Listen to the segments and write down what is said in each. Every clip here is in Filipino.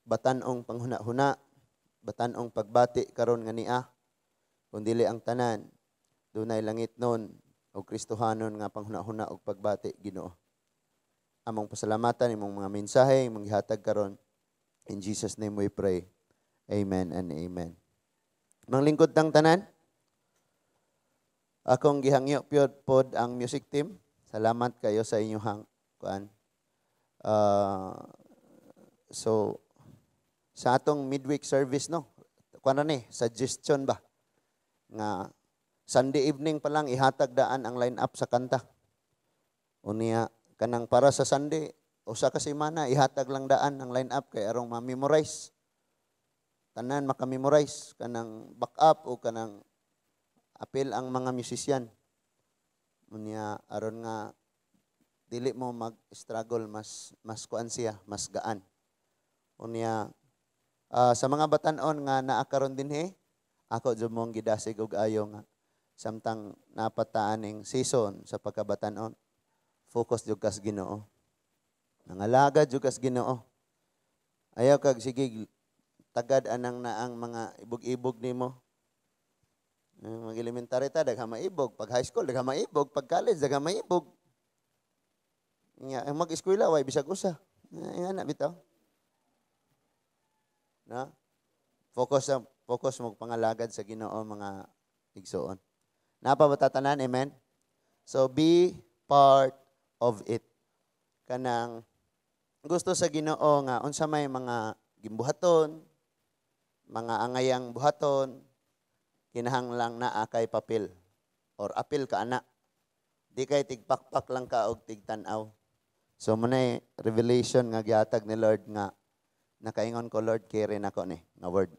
batanong panghuna-huna, batanong pagbati karon nga niya, kundili ang tanan, dunay langit nun, o Kristohanon nga panghuna-huna o pagbati, Ginoo. Among pasalamatan, imong mga mensahe, imong gihatag karon. In Jesus' name we pray. Amen and amen. Manglingkod tang tanan, akong gihangyo pod ang music team. Salamat kayo sa inyong kuan. So, sa atong midweek service, no? Kuan na ni, suggestion ba? Nga, Sunday evening pa lang, ihatag daan ang line-up sa kanta. Unya, kanang para sa Sunday, usa ka semana, ihatag lang daan ang line-up kay arong ma-memorize. Tanan maka-memorize, kanang back-up o kanang apil ang mga musician. Unya, aron nga, dili mo mag-struggle, mas kuan siya, mas gaan. Unya, sa mga batanon nga naakaron din ako dyan mong gidasig og ayo nga samtang napataaning season sa pagkabatanon. Focus jud kas Ginoo. Nangalaga jud kas Ginoo. Ayaw kag sige tagad anang naang mga ibog-ibog nimo. Mag-elementary ta dagha maibog, pag high school dagha maibog, pag college dagha maibog. Mag-eskwela way bisag usa. Nga na bitaw. Na? Focus mo pangalagad sa Ginoo mga igsoon. Napabatanan, amen? So, be part of it. Kanang gusto sa Ginoo nga, unsa may mga gimbuhaton, mga angayang buhaton, kinahanglang naa kay papel or apil ka ana. Di kay tigpakpak lang ka og tigtanaw. So, muna revelation nga gihatag ni Lord nga nakaingon ko, Lord, carry na ko ni, nga word.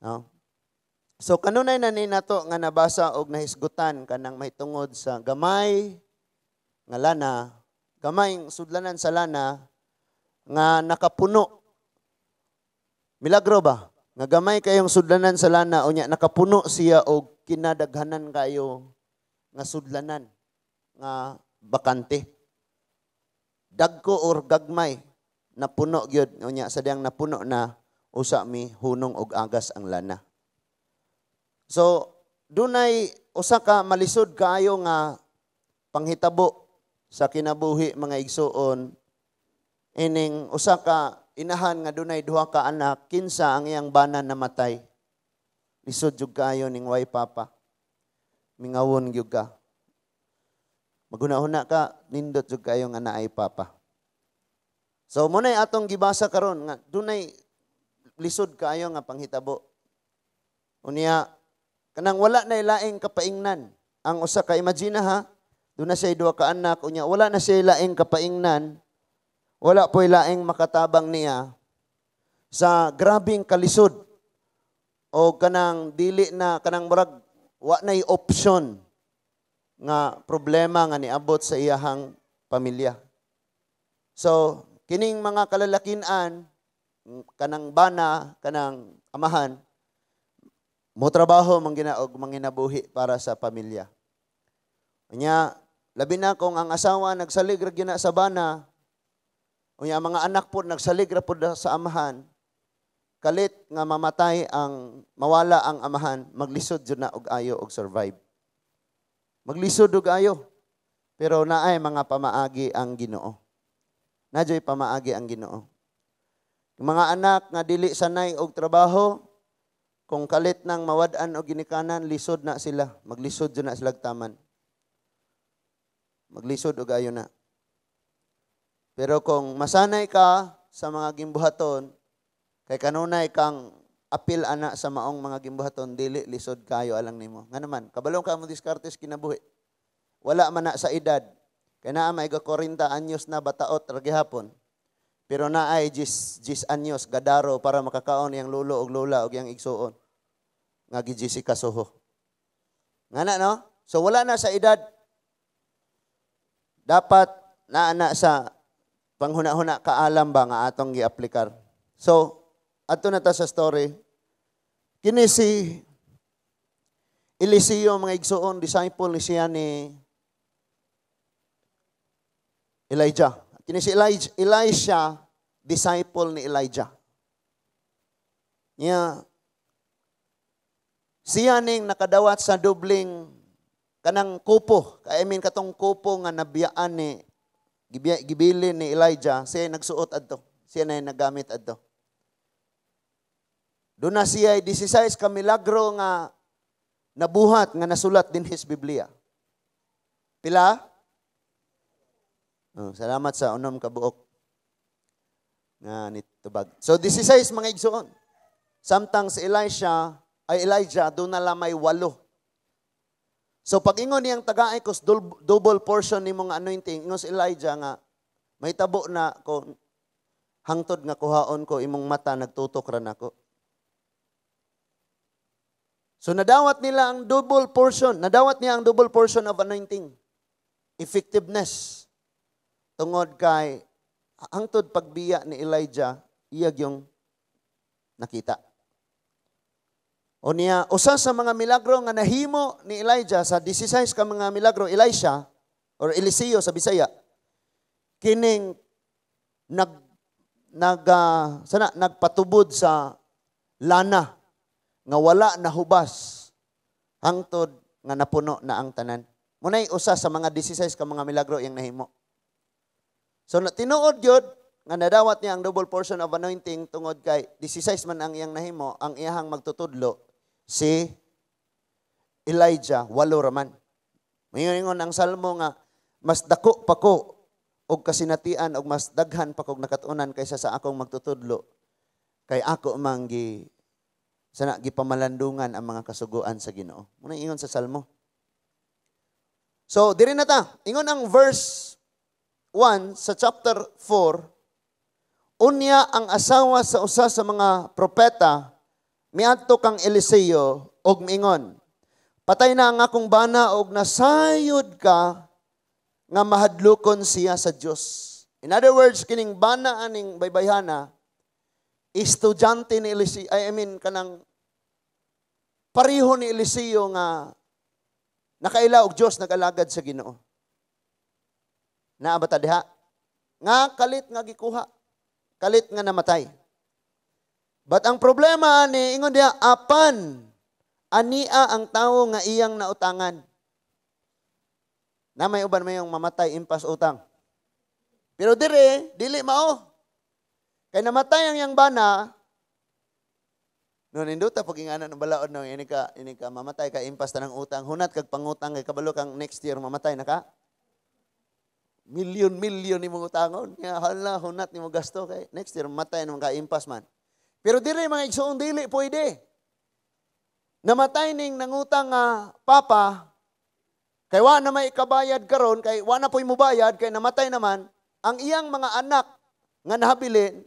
No? So, kanunay na ni nato nga nabasa og nahisgutan kanang mahitungod sa gamay nga lana, gamay sudlanan sa lana, nga nakapuno. Milagro ba? Nga gamay kayong sudlanan sa lana, o nya nakapuno siya og kinadaghanan kayo nga sudlanan, nga bakante. Dagko or gagmay, napuno gyud unya sadyang napuno na usa mi hunong og agas ang lana. So dunay usa ka malisod kaayo nga panghitabo sa kinabuhi mga igsuon, ining usa ka inahan nga dunay duha ka anak, kinsa ang iyang bana namatay. Lisod jud kaayo ning way papa. Mingawon gyud ka. Maghuna-huna ka, nindot jud kayo nga naay papa. So munay atong gibasa karon nga dunay lisod kaayo nga panghitabo. Unya kanang wala na laing kapaingnan. Ang usa ka imagine ha, duna siya duha ka anak, unya wala na siya laing kapaingnan. Wala po'y laing makatabang niya sa grabing kalisod o kanang dili na kanang murag wa nay option nga problema nga niabot sa iyahang pamilya. So, kining mga kalalakinan, kanang bana, kanang amahan, mo trabaho og manginabuhi para sa pamilya. Unya, labi na kung ang asawa nagsalig ra gyud na sa bana, unya mga anak po nagsalig ra pud sa amahan, kalit nga mamatay ang mawala ang amahan, maglisod jud na og ayo og survive. Maglisod og ayo. Pero naay mga pamaagi ang Ginoo. Nadyo'y pamaagi ang Ginoo. Mga anak nga dili sanay og trabaho, kung kalit nang mawad-an o ginikanan, lisod na sila. Maglisod jud na sila taman. Maglisod og ayo na. Pero kung masanay ka sa mga gimbuhaton, kay kanunay kang apil ana sa maong mga gimbuhaton, dili lisod kayo alang nimo. Nga naman, kabalong ka mo diskartes kinabuhi. Wala man na sa edad. Kaya naa may 40 anyos na bataot ra gihapon. Pero naay 10 anyos gadaro para makakaon yang lulo og lola og yang igsuon. Nga gijisi kasuho. Nga na, no? So wala na sa edad. Dapat naana sa panghuna-huna kaalam ba nga atong gi-aplikar. So, ato na ta sa story. Kini si Eliseo mga igsuon, disciple ni siya ni Elijah. Kini si Elisha, disciple ni Elijah. Niya, siya ning nakadawat sa dubling kanang kupo. I mean, katong kupo nga nabiyaan ni, gibilin ni Elijah, siya nagsuot adto. Siya na nagamit adto. Doon na siya 16 ka milagro nga nabuhat nga nasulat din his Biblia. Pila? Oh, salamat sa unom ka buok nga nitubag. So 16 mga igsoon. Samtang si Elijah doon na lamay 8. So pag ingon niyang tagaay kos double portion ni mga anointing, ingon si Elijah nga may tabo na ko hangtod nga kuhaon ko imong mata nagtutok ra nako. So nadawat nila ang double portion, nadawat niya ang double portion of anointing. Effectiveness. Tungod kay hangtod pagbiya ni Elijah, iyag yung nakita. O niya, usa sa mga milagro nga nahimo ni Elijah sa 16 ka mga milagro, Elisha or Eliseo sa Bisaya, kining nagpatubod sa lana nga wala nahubas hangtod nga napuno na ang tanan. Munay usa sa mga 16 ka mga milagro yang nahimo. So tinuod gyud nga nadawat niya ang double portion of anointing tungod kay 16 man ang iyang nahimo, ang iyang magtutudlo si Elijah 8 raman. Mayingon ang salmo nga mas dako pa ko og kasinatian og mas daghan pa kog nakatunan kaysa sa akong magtutudlo kay ako manggi sana gipamalandungan ang mga kasuguan sa Ginoo. Muna ingon sa salmo. So diri na ta. Ingon ang verse 1 sa chapter 4, unya ang asawa sa usa sa mga propeta miadto kang Eliseo og miingon, patay na ang akong bana og nasayod ka nga mahadlokon siya sa Dios. In other words, kining bana aning baybayhana estudyante ni Eliseo, kanang pareho ni Eliseo nga nakaila og Dios nagalagad sa Ginoo. Naa ba ta diha? Nga kalit nga gikuha, kalit nga namatay. But ang problema ni ingon diha apan ania ang tawo nga iyang nautangan. Na may uban mayong mamatay impas utang. Pero dili mao. Kay namatay ang iyang bana, no ninduta pag ingana ng balaod no ini ka mamatay ka impas tanang utang, hunat kag pangutang kay kabalo kang next year mamatay na ka. Milyon imong utangon. Nga hala hunat nimo gasto kay next year mamatay nang ka impas man. Pero dili mga igsoon dili pwede. Namatay ning nangutang nga papa kay wa na may kabayad karon kay wa na poy mobayad kay namatay naman ang iyang mga anak nga nahabilin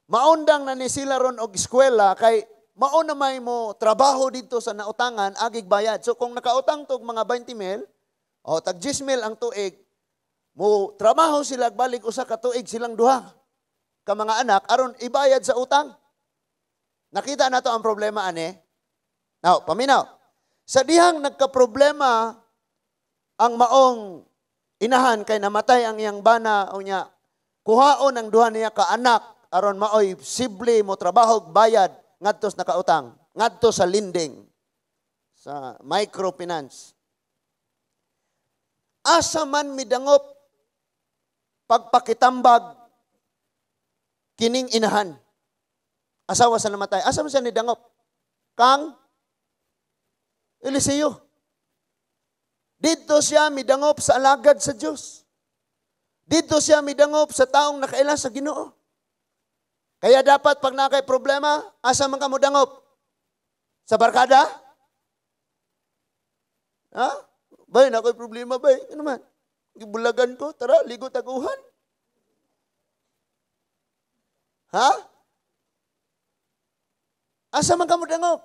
maundang na ni sila ron og eskwela kay mao na may mo trabaho dito sa nautangan agig bayad. So kung nakautang tog mga 20 mil o tag 10 mil ang tuig mo trabaho sila balik usa ka tuig silang duha ka mga anak aron ibayad sa utang. Nakita nato ang problema ani. Now, paminaw. Sa dihang nagka-problema ang maong inahan kay namatay ang iyang bana o niya kuhaon ang duha niya ka anak aron maoy sible mo trabaho bayad ngadto sa nakautang, ngadto sa lending, sa microfinance. Asa man midangop pagpakitambag kining inahan. Asawa sa namatay. Asa man siya nidangop? Kang Eliseo. Dito siya midangop sa alagad sa Diyos. Dito siya midangop sa taong nakaila sa Ginoo. Kaya dapat pag nakay problema, asa man ka mo dangop? Sa barkada? Ha? Bay, nakoy problema bay. Ano man? Gibulagan ko, tara, ligo taguhan. Ha? Asa man ka mo dangop?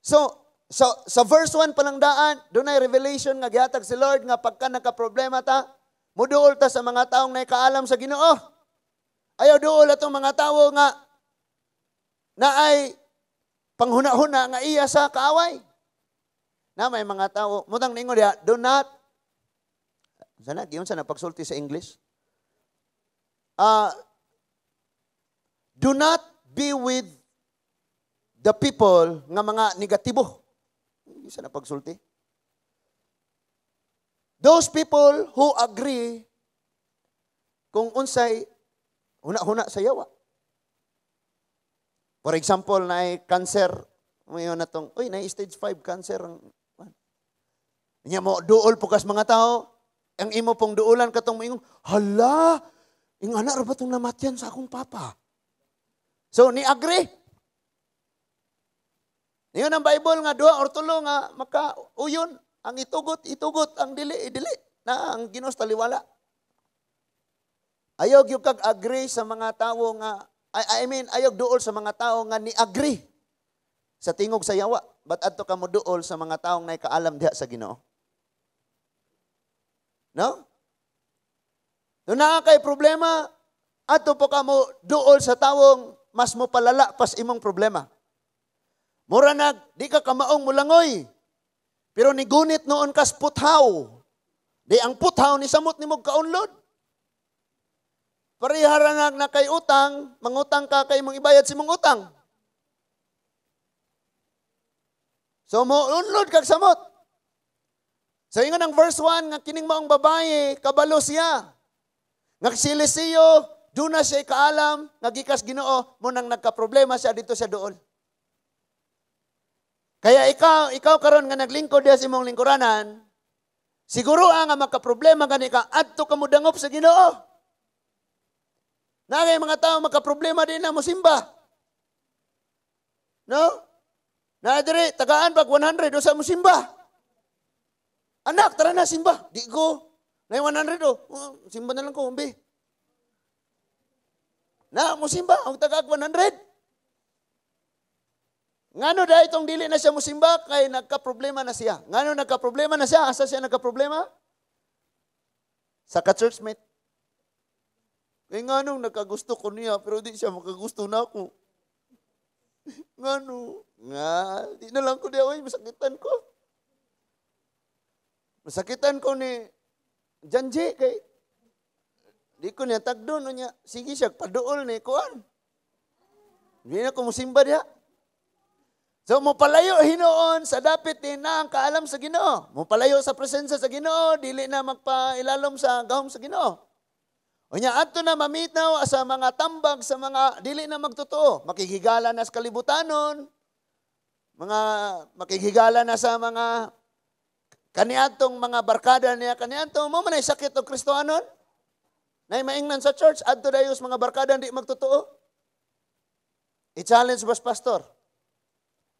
So sa verse 1 pa lang daan, doon ay revelation nga gihatag si Lord nga pagka nagka-problema ta, muduol ta sa mga taong naikaalam sa Ginoo. Ayaw duol atong mga tao nga na ay panghuna-huna nga iya sa kaaway. Na may mga tao, mutang ningon diha, do not, sana, giyon sana pagsulti sa English. Do not be with the people nga mga negatibo. Isa na pagsulti. Those people who agree kung unsay huna-huna sa yawa. For example, na cancer, ngayon na itong, na stage 5 cancer. Niya mo, duol po kas mga tao, ang imo pong duulan katong mayong, hala, yung anak ba itong namatyan sa akong papa? So, ni-agree. Ngayon ang Bible nga, 2 or 3 nga, makauyon, ang itugot, ang dili, na ang Ginos taliwala. Ayog yung kag-agree sa mga tao nga, ayog duol sa mga tao nga ni-agree sa tingog sa yawa. But adto ka mo duol sa mga taong naikaalam diha sa Ginoo? No? Doon na kay problema, adto po ka mo duol sa taong mas mo palala pas imong problema. Mura di ka kamaong mulangoy. Pero nigunit noon kas puthaw. Di ang puthaw ni samot ni mong kaunlod. Parihara na kay utang, mangutang ka kay mong ibayad si mong utang. So mo unlod kag samot. So ingon ang verse 1 nga kining maong babae kabalo siya. Nga silisiyo, duna siya kaalam, nga gikas Ginoo mo nang nagka-problema siya dito sa duol. Kaya ikaw karon nga naglingkod diha sa imong lingkuranan, siguro nga makaproblema gani ka adto ka mo dangop sa Ginoo. Nagay mga tao makaproblema din na mo simba. No? Na dire tagaan pag 100 o sa mo simba. Anak, tara na simba. Di ko. Na 100 simba na lang ko, umbi. Na mo simba, ang tagag 100. Ngano dahil itong dili na siya musimba kay nagka-problema na siya. Ngano nagka-problema na siya? Asa siya nagka-problema? Sa ka-churchmate. Kaya nganong nagkagusto ko niya pero di siya makagusto na ako. Ngano? Nga, di na lang ko diya, masakitan ko. Masakitan ko ni Janji kay di ko niya tagdon niya. Sige siya, paduol ni kuan. Hindi na ko musimba diya. So, mupalayo hinoon sa dapit din na ang kaalam sa Ginoo. Mupalayo sa presensya sa Ginoo, dili na magpailalom sa gahom sa Ginoo. O niya, ato na mamitaw sa mga tambag, sa mga dili na magtotoo. Makikigala na sa kalibutanon, makikigala na sa mga kaniatong mga barkada niya, kaniatong, mo manay sakit o Kristohanon? Na maingnan sa church, ato dayos mga barkada hindi magtotoo. I-challenge bas pastor.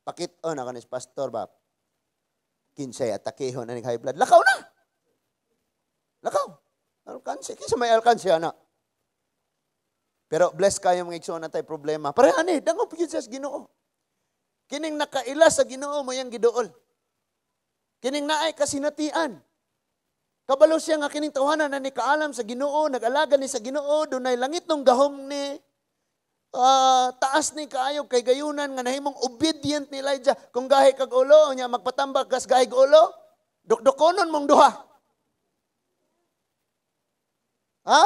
Pakit-o na kanis pastor ba? Kinsay atakehon na high blood. Lakaw na! Lakaw! Alkansi. Kinsa may alkansi, anak. Pero bless kayo mga igsoon na tayo problema. Para ani, dangop yun sa Ginoo. Kining nakaila sa Ginoo mo yung gidool. Kining naay kasinatian. Kabalo siya nga kining tawanan na ni kaalam sa Ginoo, nag-alaga ni sa Ginoo, dunay langit nung gahom ni taas ni kaayog kay gayunan nga nahimong obedient ni Elijah. Kung gahi kag ulo, nya magpatambag kas gahi kag ulo, dokdokonon mong duha. Ha?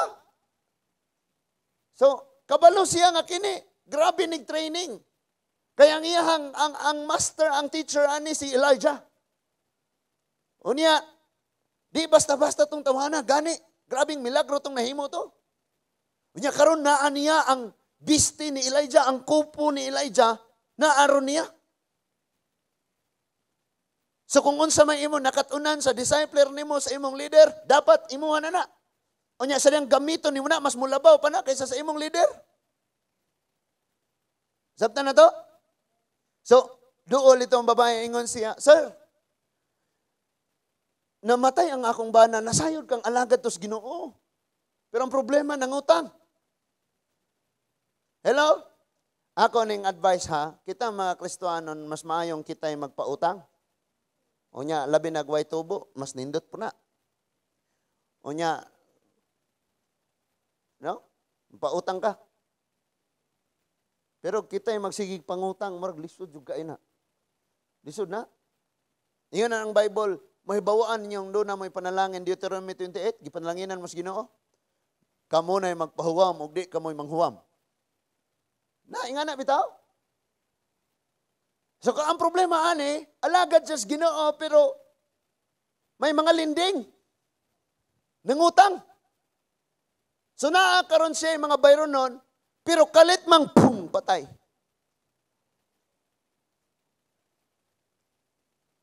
So, kabalo siya nga kini, grabe nig training. Kaya ang iyahang ang master, ang teacher ani si Elijah. Unya, di basta-basta tong tawana, gani, grabing milagro tong nahimo to. Unya karon naa niya ang bisti ni Elijah, ang kupo ni Elijah, naaron niya. So kung unsa may imo nakatunan sa discipler nimo sa imong leader, dapat imuha na. Unya sa diyang gamiton nimo na mas mulabaw pa na kaysa sa imong leader. Sabta na to? So, duol itong babae ingon siya, Sir, namatay ang akong bana, nasayod kang alagad tos Ginoo. Pero ang problema, nangutang. Hello? Ako ning advice ha, kita mga Kristohanon, mas maayong kita'y magpautang. Unya, labi nagway tubo, mas nindot po na. Unya, no? Pautang ka. Pero kita'y magsigig pangutang, marag lisod juga ina. Lisod na. Iyon na ang Bible, mahibawaan ninyong doon na may panalangin, Deuteronomy 28, gipanlanginan mas Ginoo. Kamo na'y magpahuwam, ug di kamo'y manghuwam. Na, ingana bitaw. So, ang problema, ani, alagad siya sa Ginoo, pero may mga linding. Nangutang. So, naakaroon siya yung mga bayron nun, pero kalit mang, pum, patay.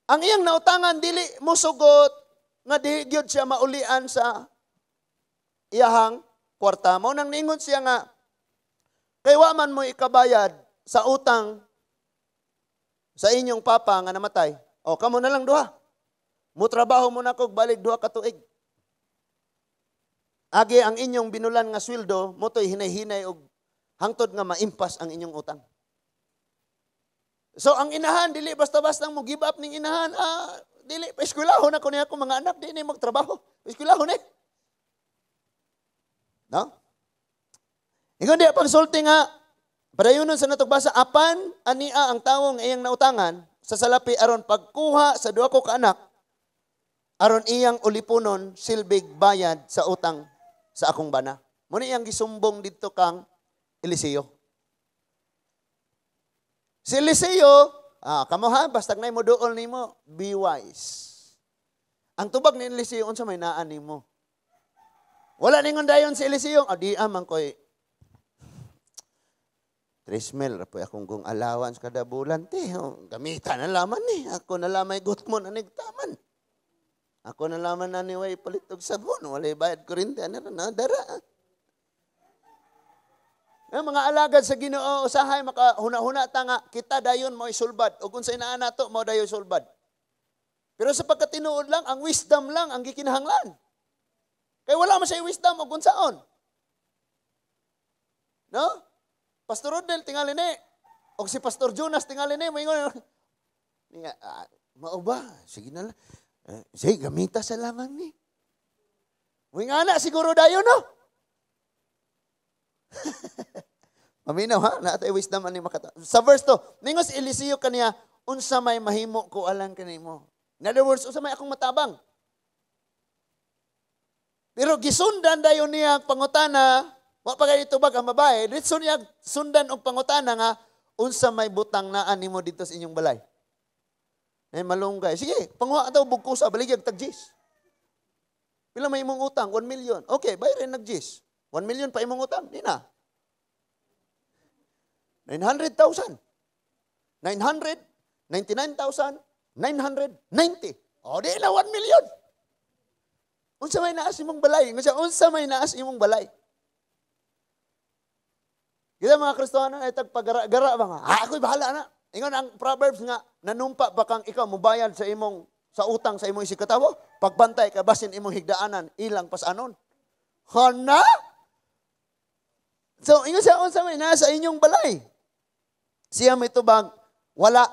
Ang iyang nautangan, dili mo sugot, nga di gyud siya maulian sa iyahang kwarta. Mo nang ningon siya nga, kay wa man mo ikabayad sa utang sa inyong papa nga namatay. O, kamo na lang duha. Mutrabaho mo na kog balik duha ka tuig. Agi ang inyong binulan nga sweldo, motoy hinay-hinay og hangtod nga maimpas ang inyong utang. So ang inahan, dili basta-basta mo give up ning inahan. Dili, paeskwelahon ako niya akong mga anak, di na magtrabaho. Paeskwelahon eh. No? Ingon diya pagsulti nga, padayunon sa natugbasa, apan, ania ang tawong iyang nautangan, sa salapi aron pagkuha sa duha ko ka anak, aron iyang ulipunon, silbig bayad sa utang sa akong bana. Muna iyang gisumbong dito kang Eliseo. Si Eliseo, kamo ha, basta na mo dool ni mo, be wise. Ang tubag ni Eliseo, unsa may naan ni mo. Wala ningon dayon si Eliseo, di amang ko'y 3,000, rapoy akong kung allowance kada bulan, gamitan na laman ni, ako na lamay gutmon na nigtaman. Ako na laman na niway palit og sabon, walay bayad kuryente, na dara. Yung mga alagad sa Ginoo, usahay, makahuna-huna ta nga, kita dayon mo isulbad. O kung sa inaan nato, mo dayon isulbad. Pero sa pagkatinuod lang, ang wisdom lang, ang gikinahanglan. Kaya wala mo siya wisdom o kung saan. No? Pastor Rodel, tingali ni. O si Pastor Jonas, tingali ni. Mao ba? Sige na lang. Sige, gamita sa lamang ni. Nga na, siguro dayon, no? Maminaw ha, natay wisdom ani makata. Sa verse 2, ningos Eliseo kaniya, unsa may mahimo ko alang kanimo. In other words, unsa may akong matabang. Pero gisundan dayon niya pangutana, wa pa kay itubag ang babae, ditso niya sundan og pangutana nga unsa may butang naa nimo dito sa inyong balay. Nay malunggay. Sige, panguha daw bugkusa baligyag tag-10. Pila may imong utang? 1 million. Okay, bayaran nag-10. 1 million pa imong utang, di na. 900,000. 999,990. O, di na 1 million. Unsa may naas imong balay? Unsa may naas imong balay? Kita mga Kristiyano ay tagpagara-gara ba nga? Ako'y bahala na. Ingon ang Proverbs nga, nanumpa ba kang ikaw mubayad sa utang sa imong isikatawo? Pagbantay ka basin imong higdaanan, ilang pasanon. Hana? So, ingon siya, unsa may nasa inyong balay. Siya may tubag, wala.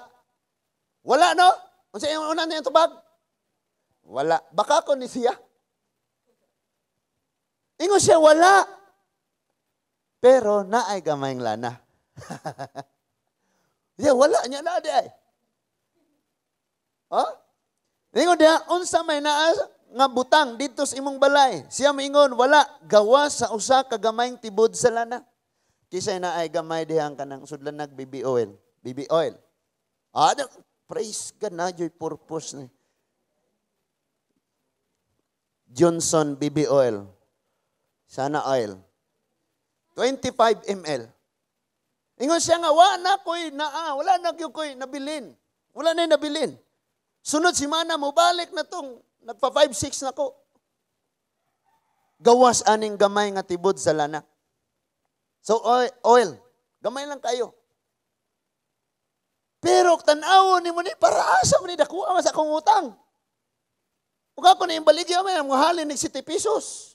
Wala, no? Unsa yung una niyang tubag? Wala. Baka ko ni siya. Ingon siya, wala. Pero naay gamayng lana. Siya, wala niya na di ay. Oh? Ingon dia, unsa may naas nga butang dito sa imong balay. Siya maingon, wala, gawa sa usa ka gamayng tibod sa lana. Kisay na ay gamay dihang kanang sudlan nag BB oil. BB oil. Praise God na, joy purpose ni. Johnson BB oil. Sana oil. 25 ml. Ingon siya nga, wala na ko'y nabilin. Wala na nabilin. Sunod si Mana mo, balik na tong nagpa 5-6 na ko. Gawas aning gamay nga tibod sa lana. So oil, gamay lang kayo. Pero tan-awon ni mo ni para asa mo ni dakuha sa akong utang. Ug ako na imbaligya may mga halin ni 7 pesos.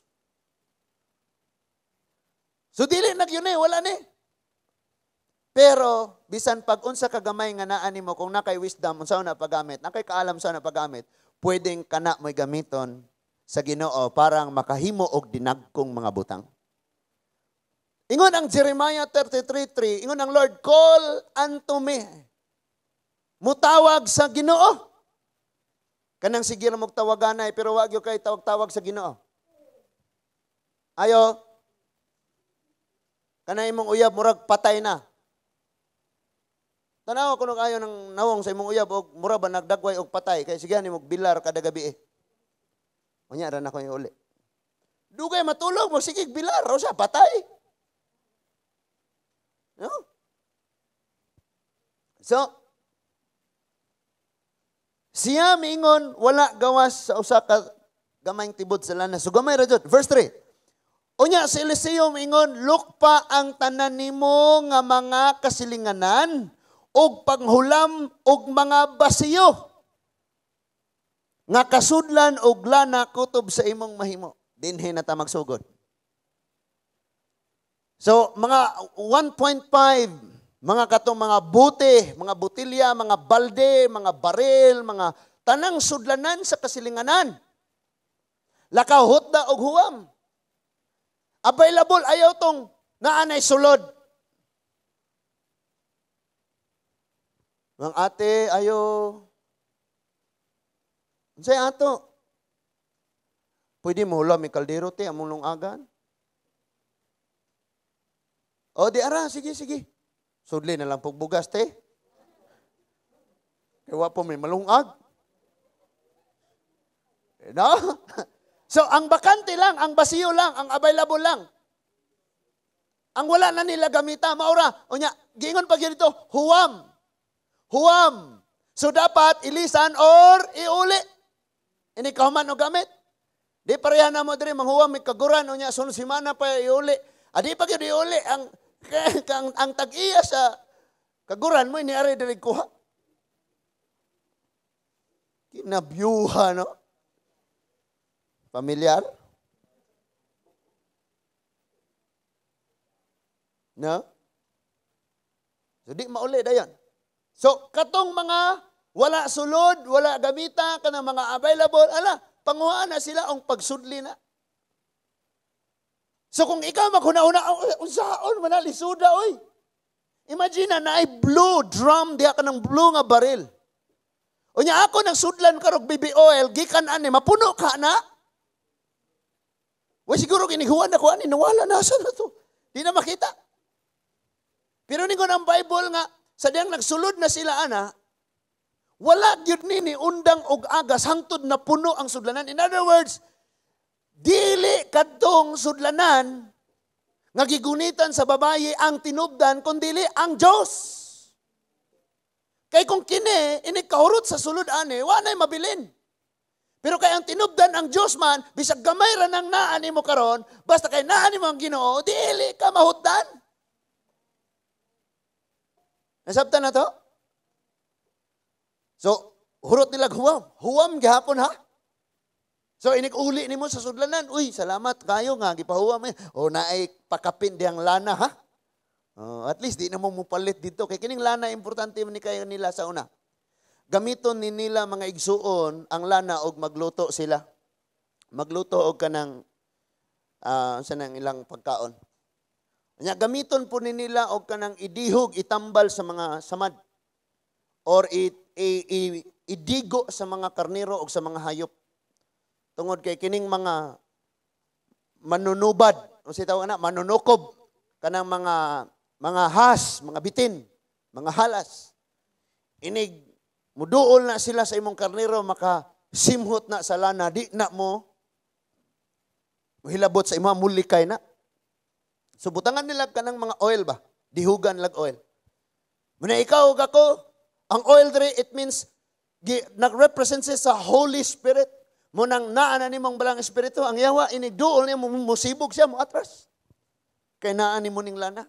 So dili nagyunay wala ni. Pero bisan pag unsa ka gamay nga naa nimo kung nakay wisdom unsa na paggamit, nakay kaalam sa na paggamit, pwedeng kana mo'y gamiton sa Ginoo parang makahimo og dinagkong mga butang. Ingon ang Jeremiah 33:3, ingon ang Lord, call unto me. Mutawag sa Ginoo. Kanang sige ra mog tawaganay pero wag yo kay tawag-tawag sa Ginoo. Ayo. Kanang imong uyab murag patay na. Tanaw ko nung ayo ng nawong sa imong uyab og mura ba nagdagway og patay kay sige ni mo bilar kada gabi. Unya ra na ko uli. Dugay matulog mo sige bilar o siya patay. No? So siya mingon wala gawas sa usa ka gamayng tibod sa lana. So gamay ra jud. Verse 3. Unya si Eliseo mingon lukpa ang tanan nimo nga mga kasilinganan og panghulam og mga basiyo nga kasudlan og lana kutob sa imong mahimo. Dinhi na ta magsugod. So mga 1.5 mga katong mga bote, mga botilya, mga balde, mga baril, mga tanang sudlanan sa kasilinganan. Lakaw hutda og huwam. Available ayaw tong naanay sulod. Mga ate, ayo. Unsay ato? Pwede mo hulam may kaldero te, among lungagan. O di ara, sige. Sudli na lang pagbugas te. Kaya po may malungag. No? So, ang bakante lang, ang basiyo lang, ang available lang. Ang wala na nila gamita, maura. O niya, gingon pag yun ito, huwam. So, dapat ilisan or iuli. Ini kahuman o gamit. Di pareha na mo diri manghuwam, may kaguran. O niya, sunod simana pa iuli. Adi pag yun iuli, ang tag-iya sa kaguran mo, iniari diri kuha. Kinabyuha, no? Familiar? No? So, di mauli dayon. So, katong mga wala sulod, wala gamita, kanang mga available, panguhaan na sila ang pagsudli na. So, kung ikaw maghuna-una, unsaon, manalisuda, oy. Imagine na ay blue drum, diha ka ng blue nga baril. O niya ako nagsudlan karog baby oil, gikan ani, mapuno ka na. Well, siguro kiniguan ako, nawala na sa na to. Di na makita. Pero ningon ang Bible nga, sa diyang nagsulod na sila, wala gyud nini undang og agas, hangtod na puno ang sudlanan. In other words, dili kadtong sudlanan, nga gigunitan sa babaye ang tinubdan, kundili ang Diyos. Kay kung kini, inikahurot sa sulod ani, wanay mabilin. Pero kay ang tinubdan ang Diyos man, bisag gamay ra nang naani mo karon, basta kay naani mo ang Ginoo, dili ka mahutdan. Nasabtan na to? So, hurot nila huwam. Huwam gihapon ha? So, inik-uli ni mo sa sudlanan. Uy, salamat kayo nga, gipahuwam eh. O naay pakapin diyang lana ha? At least di na mo mupalit dito. Kay kining lana, importante man ni kayo nila sa una. Gamiton ni nila mga igsuon ang lana og magluto sila. Magluto og kanang sanang ilang pagkaon. Nya gamiton po ni nila og kanang idihog, itambal sa mga samad or idigo sa mga karnero o sa mga hayop. Tungod kay kining mga manunubad, o si tawag na, manunukob, kanang mga has, mga bitin, mga halas. Inig, muduol na sila sa imong karnero, makasimhot na sa lana, di na mo, hilabot sa imong mulikay na. So, butangan nila kanang mga oil ba? Dihugan lag oil. Muna ikaw ug ako, ang oil dre, it means, nag-represent sa Holy Spirit. Munang naan ni mong balang espiritu, ang yawa, inigduol niya, musibog siya, mo atras. Kay naan ni mo ning lana.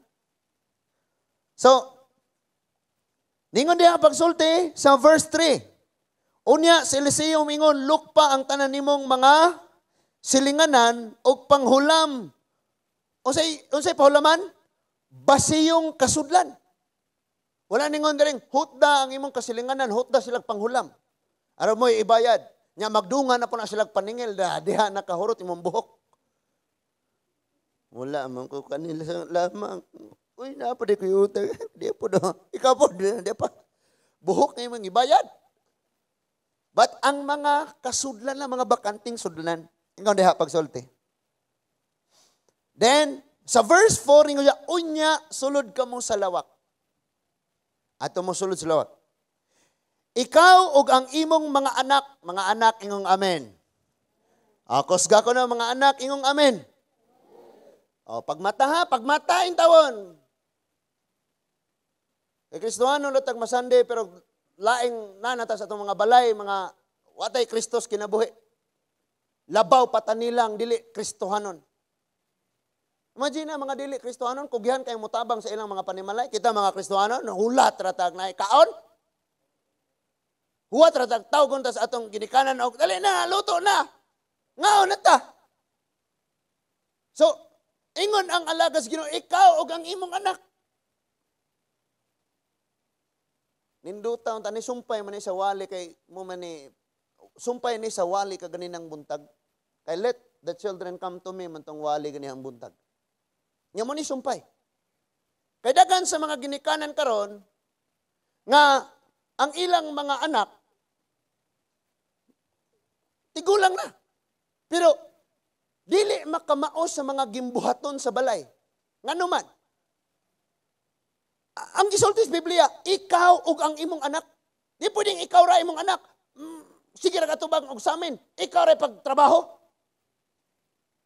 So, ningon diha pagsulti sa verse 3. Unya, si Eliseo mingon, lukpa ang tanan nimong mga silinganan o panghulam. Unsay pahulaman? Basiyong kasudlan. Wala ningon diring, hutda ang imong kasilinganan, hutda silang panghulam. Araw mo ibayad. Nya magdungan na po na silang paningil, diha nakahurot imong buhok. Wala man ko kanila lamang. Uy, napa di ko utang. Di po do. Ikaw po, di pa. Buhok na imong ibayad. But ang mga kasudlan na, mga bakanting sudlan, ikaw diha pagsulti. Then, sa verse 4, unya, sulod ka mo sa lawak. Ato mo sulod sa lawat. Ikaw ug ang imong mga anak ingong amen. Kusga ko na mga anak ingong amen. Pagmata intawon. Kristohano latag masande pero laing nanata sa itong mga balay, mga watay Kristos kinabuhi. Labaw patanilang dili Kristohanon. Imagine mga dili Kristohanon, kugihan kayong mutabang sa ilang mga panimalay. Kita mga Kristohanon, hulat ratag na kaon. Huwat ratag tawgon ta sa atong ginikanan og dali na, luto na. Ngaon na ta. So, ingon ang alagas Ginoo, ikaw og ang imong anak. Ninduta unta ni sumpay man ni sa wali kay mo man ni sumpay ni sa wali ka ganinang buntag. Kay let the children come to me man tong wali ganihang buntag. Nya mo ni sumpay. Kay daghan sa mga ginikanan karon nga ang ilang mga anak tigulang na. Pero dili makamaos sa mga gimbuhaton sa balay. Ngano man? Ang gisulti sa Biblia, ikaw ug ang imong anak. Di pwedeng ikaw ra imong anak. Sige ra katubag og sa amin. Ikaw ra pagtrabaho.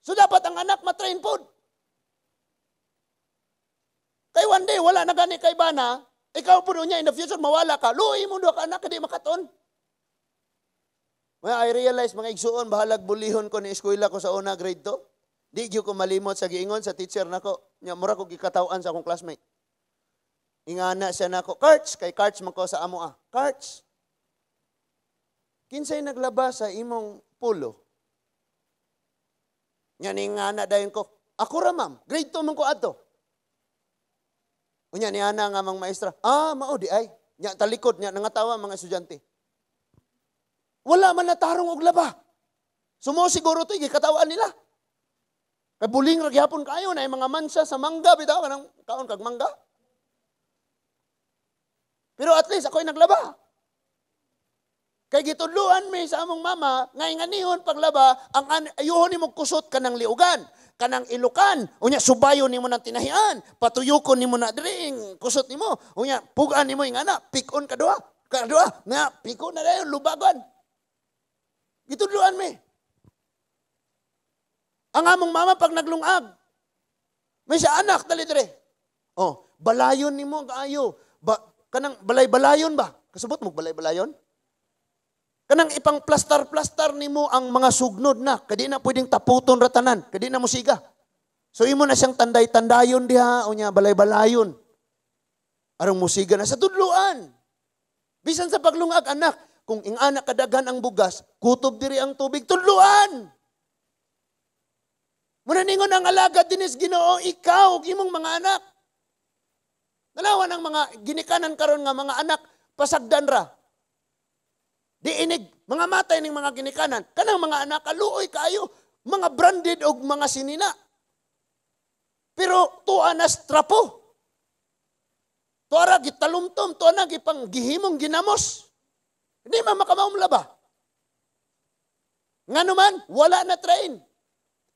So dapat ang anak matrain pod. Kay one day wala na gani kay bana, ikaw pud unya in the future mawala ka. Luoy mo duha ka anak kadi makaton. Well, I realize mga igsuon bahalag bulihon ko ni eskwela ko sa una grade 2. Di gyud ko malimot sa giingon sa teacher nako. Nya mura ko gikataw-an sa akong classmate. Ingana siya nako, Karts, kay Karts man ko sa amo Karts. Kinsay naglaba sa imong pulo? Nya ingana dayon ko. Ako ra ma'am, grade 2 man ko adto. Unya ni ana nga mang maestra. Mao di ay. Nya talikod nya nangatawa mga estudyante. Wala man natarong og laba. Sumo siguro to gikatawaan nila. Kay buling ra gyapon kayo na mga mansa sa mangga bitaw kanang kaon kag mangga. Pero at least ako'y naglaba. Kay gitudluan mi sa among mama nga inganihon paglaba ang ayuhon nimo kusot kanang liugan, kanang ilukan, unya subayon nimo nang tinahian, patuyukon nimo na dring kusot nimo, unya pugaan nimo ingana, pikon kadua, nga pikon na dayon lubagan. Gitudluan mi. Ang among mama pag naglungag, may siya anak dali dire. Balayon nimo kaayo. Kanang balay-balayon ba? Kasubot mo balay-balayon? Kanang ipang plastar-plastar nimo ang mga sugnod na. Kadi na pwedeng taputon ratanan. Kadi na musiga. So imo na siyang tanday-tandayon diha. O niya balay-balayon. Arang musiga na sa tudluan. Bisan sa paglungag anak. Kung ing anak kadaghan ang bugas, kutob diri ang tubig. Tudluan! Muna ningon ang alagad dinis Ginoo, ikaw ug imong mga anak. Nalawan ang mga ginikanan karon nga mga anak, pasagdan ra. Diinig, mga matay ning mga ginikanan. Kanang mga anak, kaluoy kayo, mga branded og mga sinina. Pero tuwa na strapo. Tuwa ra gitalumtom, tuwa na gipang gihimong ginamos. Hindi man makamaumlaba. Nga naman, wala na train.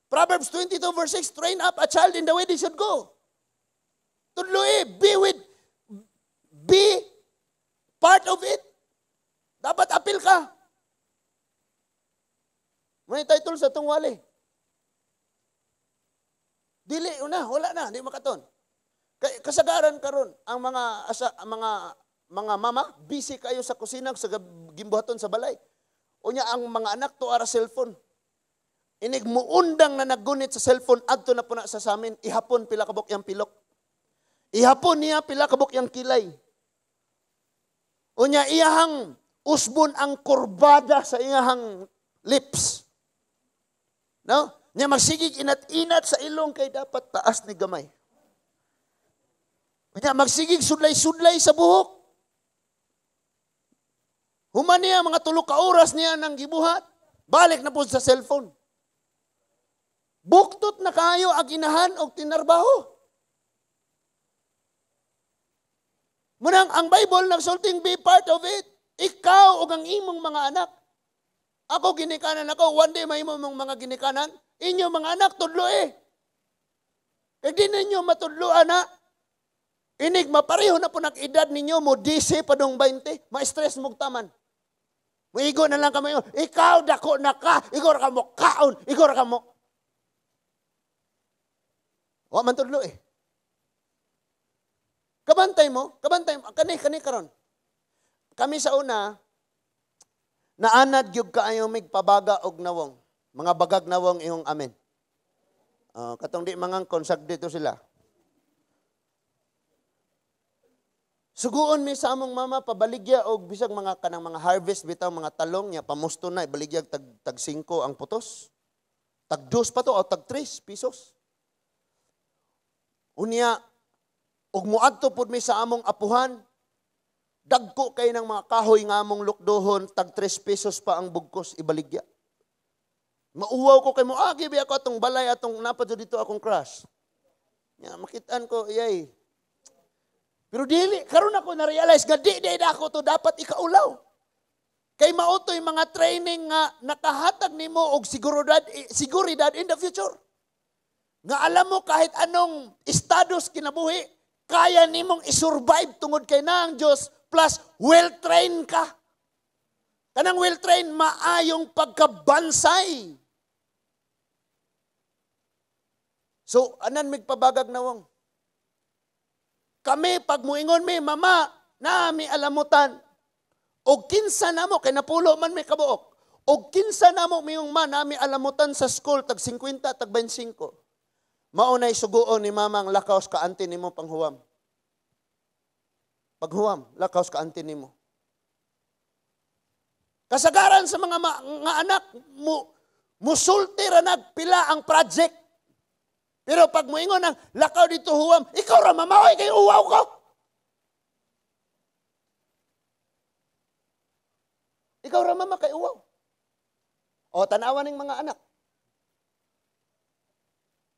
Proverbs 22 verse 6, train up a child in the way they should go. Tudloy, be part of it. Dapat apil ka. May title sa itong wali. Dili, wala na, di makaton. Kasagaran karon ang mga mama, busy kayo sa kusina sa gimbuhaton sa balay. Unya ang mga anak to ara cellphone. Inig muundang na naggunit sa cellphone adto na puna sa amin, ihapon pila kabok yang pilok. Ihapon niya pila kabok yang kilay. Unya iyahang usbon ang kurbada sa iyahang lips. No? Nya magsigig inat-inat sa ilong kay dapat taas ni gamay. Unya magsigig sudlay-sudlay sa buhok. Human niya, mga 3 ka oras niya nang gibuhat. Balik na po sa cellphone. Buktot na kayo aginahan o tinarbaho. Munang ang Bible nagsulting be part of it. Ikaw o ang imong mga anak. Ako ginikanan ako. One day may imong mga ginikanan. Inyo mga anak tudlo eh. Kaya di ninyo matudloan na. Inig mapareho na po nag-edad ninyo mo 10 pa dong 20, ma-stress mo taman. Muigo na lang kamo, ikaw dako na ka, ikaw ra ka mo kaon, ikaw ra ka mo. Wa man tudlo eh. Kabantay mo, kani karon. Kami sa una, naanad gyud kaayo mig pabaga og nawong. Mga bagag nawong iyong amen. Katong di mangangkon sag dito sila. Suguon mi sa among mama pabaligya og bisag mga kanang mga harvest bitaw mga talong nya pamusto na ibaligya tag 5 ang putos. Tag 2 pa to o tag 3 pesos. Unya og muadto pud mi sa among apuhan dagko kay ng mga kahoy nga among lukdohon tag 3 pesos pa ang bugkos ibaligya. Mauwaw ko kay mo agi bi ako atong balay atong napadto dito akong crush. Nya makitaan ko iyay. Pero dili, karon ako na-realize nga di ako to dapat ikaulaw. Kay mautoy mga training nga nakahatag nimo og seguridad in the future. Nga alam mo kahit anong status kinabuhi, kaya nimong isurvive tungod kay naang Dios plus well-trained ka. Kanang well-trained maayong pagkabansay. So, anan migpabagag nawong. Kami, pag muingon mi, mama, na mi alamutan. O kinsa na mo, kay napulo man may kabuok. O kinsa na mo, miyong man, na mi alamutan sa school, tag 50, tag 25. Maunay suguon ni mamang lakaos ka anti nimo panghuwam. Paghuwam, lakaos ka anti nimo. Kasagaran sa mga anak, musulti ra nagpila ang project. Pero pag moingon ng lakaw dito huwam, ikaw ra mamaway kay uwaw ko. Ikaw ra mama kay uwaw. O tanawan ng mga anak.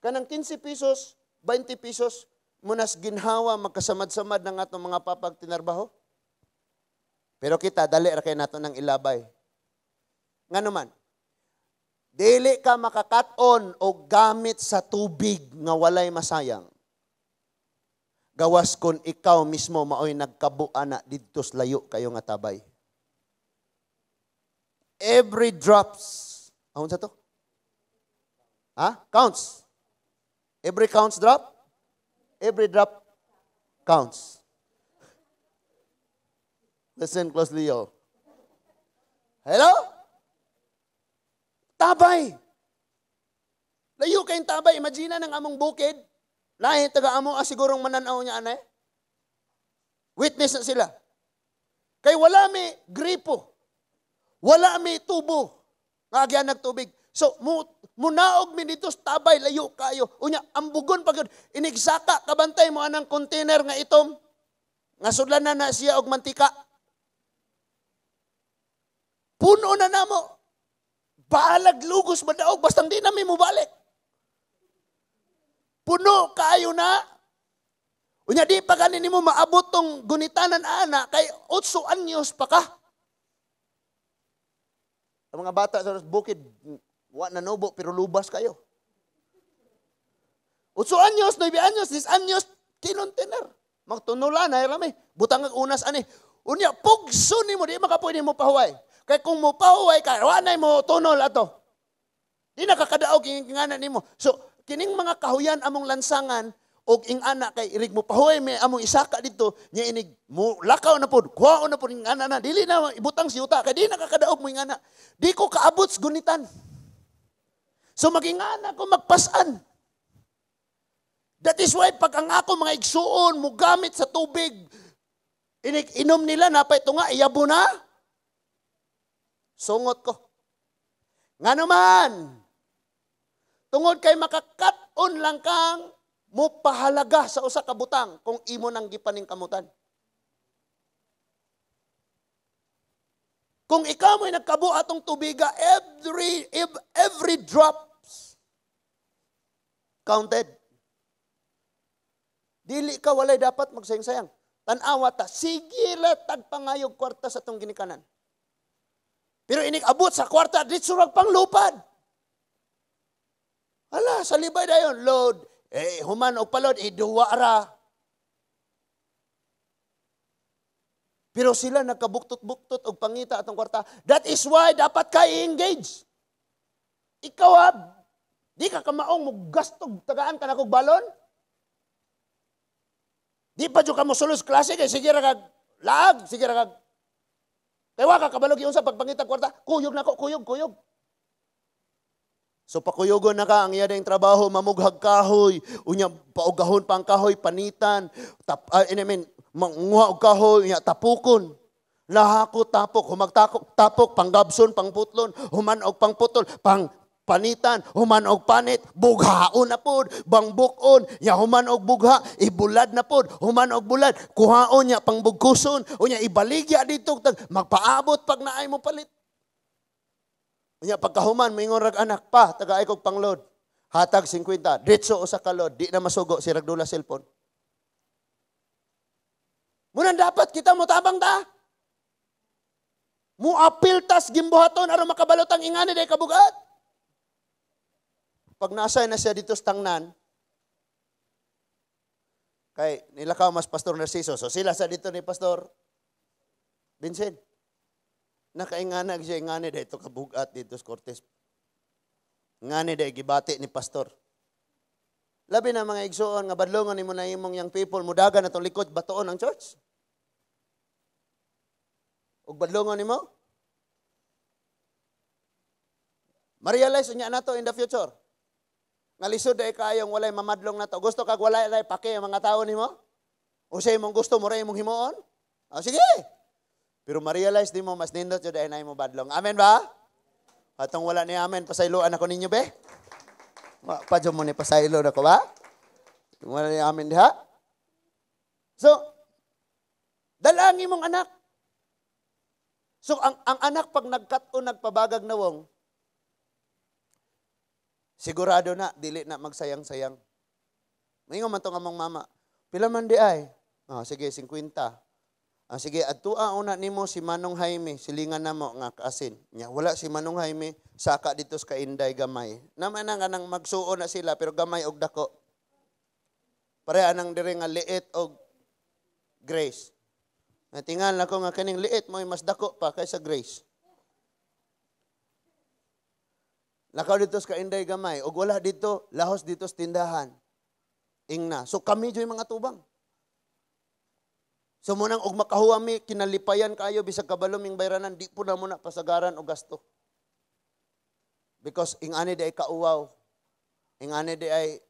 Kanang 15 pesos, 20 pesos, munas ginhawa magkasamad-samad ng atong mga papag tinarbaho. Pero kita, dali ra kay nato ng ilabay. Nga naman, dili ka makakaton o gamit sa tubig nga walay masayang. Gawas kon ikaw mismo maoy nagkabuana didto sa layo kayo nga tabay. Every drops. Ahon sa to? Counts. Every counts drop? Every drop counts. Listen closely, yo. Hello? Tabay. Layo kayong tabay. Imagine ng among bukid. Lahi, taga-amo sigurong mananaw niya, anay. Witness na sila. Kay wala may gripo. Wala may tubo. Nga nagtubig. So, munaog mi dito sa tabay, layo kayo. Unya, ambugon pag inigsaka, kabantay mo anang container nga itom. Nga sudlan na siya og mantika. Puno na namo. Baalag lugos madaog, basta hindi namin mo balik. Puno kayo na. Unya di pa ganin mo maabot tong gunitanan ana, kay 8 anyos pa ka. Ang mga bata sa bukid, wa na nubo, pero lubas kayo. 8 anyos, 9 anyos, 10 anyos, kinontener. Magtunulan, ay rami. Butang unas ani. Unya, pugso ni mo, di makapwede mo pahuway. Kaya kung mo pahuway ka, wanay mo tunol ato. Di nakakadaog yung inganan nimo. So, kining mga kahuyan among lansangan, og ing anak kay irig mo pahuway, may among isaka dito, niya inig, mo lakaw na po, kuhaon na po yung anak na, dili na ibutang siyuta, kaya di nakakadaog mo yung anak. Di ko kaabot sa gunitan. So, maging anak ko magpasan. That is why, pag ang ako mga igsuon, mo gamit sa tubig, inom nila, napay ito nga, iyabo na. Sungot ko. Nga naman, tungod kay makakaton lang kang mo pahalaga sa usa ka butang kung imo nang gipaning kamutan. Kung ikaw mo'y nagkabo atong tubiga, every drops counted. Dili ka walay dapat magsayang-sayang. Tanawa ta, sige tagpangayog kwarta sa atong ginikanan. Pero inig-abot sa kwarta, di surag pang lupad. Hala, sa libay dayon, load. Human o palod, iduwa ra. Pero sila nagkabuktot-buktot og pangita atong kwarta. That is why dapat ka i-engage. Ikaw di ka kamaong mo gastog tagaan ka na kog balon. Di pa jud ka mo sulos klase kay sige ra kag laag, sige ra kag kay wa ka kabalog yung sa pagpangita kwarta. Kuyog nako, kuyog. So pakuyogon na ka, ang iya ding trabaho, mamughag kahoy, unya paugahon pang kahoy, panitan, manguha og kahoy, unya tapukon. Lahako tapok, humagtapok, panggabson, pangputlon, human og pangputol, pang panitan, human og panit, bughaon na pod, bangbukon, ya human og bugha, ibulad na pod, human og bulad, kuhaon nya pangbugkuson, unya ibaligya dito, magpaabot pag naay mo palit. Unya pagkahuman, mingon rag anak pa, tagaay kog panglod. Hatag 50, ditso usa ka load, di na masugo si ragdula cellphone. Muna dapat kita mo tabang ta. Mu apil tas gimbuhaton aron makabalot ang ingani day kabugat. Pag nasay na siya dito sa tangnan, kay nilakaw mas Pastor Narciso, so sila sa dito ni Pastor Vincent. Nakaingana siya ingani dito kabugat dito sa Cortez. Ingani dahil gibati ni Pastor. Labi na mga igsoon nga badlongan ni mo na imong young people, mudagan na itong likod batoon ang church. Ug badlongan ni mo. Ma-realize niya na to in the future. Nga lisod dahil kayong walay mamadlong na to. Gusto kag walay pake ang mga tao ni mo? O sa imong gusto mo rin imong himoon? O sige. Pero ma-realize di mo, mas nindot yun dahil na mo badlong. Amen ba? Atong wala ni amen, pasayloan ako ninyo, be? Padyo mo ni pasaylo na ko ba? Wala ni amen diha? So, dalangin mong anak. So, ang anak pag nagkat-o, nagpabagag na wong, sigurado na, dili na magsayang-sayang. Mayroon man itong among mama, pila man di ay? Sige, 50. Sige, atua una nimo si Manong Jaime, silingan na mo nga kaasin. Nya, wala si Manong Jaime, saka dito sa kainday gamay. Naman nga nang magsuon na sila, pero gamay og dako. Pareha nang dire nga liit og grace. Natingan ako nga kaning liit mo mas dako pa kaysa grace. Lakaw dito sa kainday gamay, og wala dito, lahos dito sa tindahan. Ingna. So kami joy mga tubang. So munang og makahuami, kinalipayan kayo, bisag kabaloming bayranan, di po na muna pasagaran o gasto. Because ingani di ay kauwaw. Ingani di ay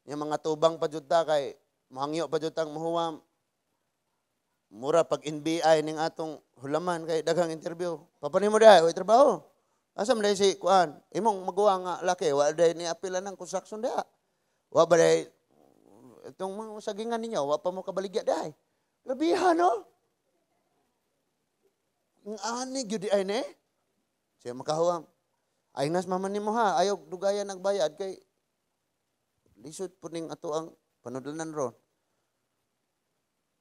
yung mga tubang pa juta kay mahangyo pa jutang mahuwam. Mura pag NBI ning atong hulaman kay daghang interview. Papanin mo dahi, o trabaho. Asam dahi si kuan, imong magawa nga laki, wa dahi ni apilan ng construction dahi. Wa ba dahi, itong mga sagingan ninyo, wa pa mo kabaligya dahi. Labihan, no? Ang anig yun di ay ne. Siya makahuam. Ay nas maman ni mo ha, ayaw dugayan nagbayad kay lisod po ning ato ang panudlanan ron.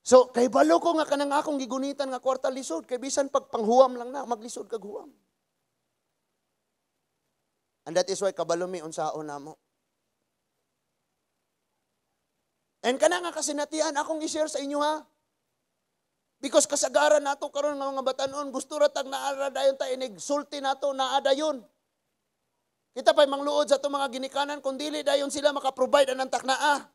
So, kay balo ko nga kanang akong gigunitan nga kwarta lisod, kay bisan pag panghuam lang na, maglisod kag huam. And that is why kabalomi unsaon na mo. And kana nga kasinatian akong i-share sa inyo ha. Because kasagaran nato karon nga mga batanon, gusto ratag naara dayon ta inigsulti nato naada yun. Kita pa'y mangluod sa itong mga ginikanan, kung dili dayon sila makaprovide anang taknaa.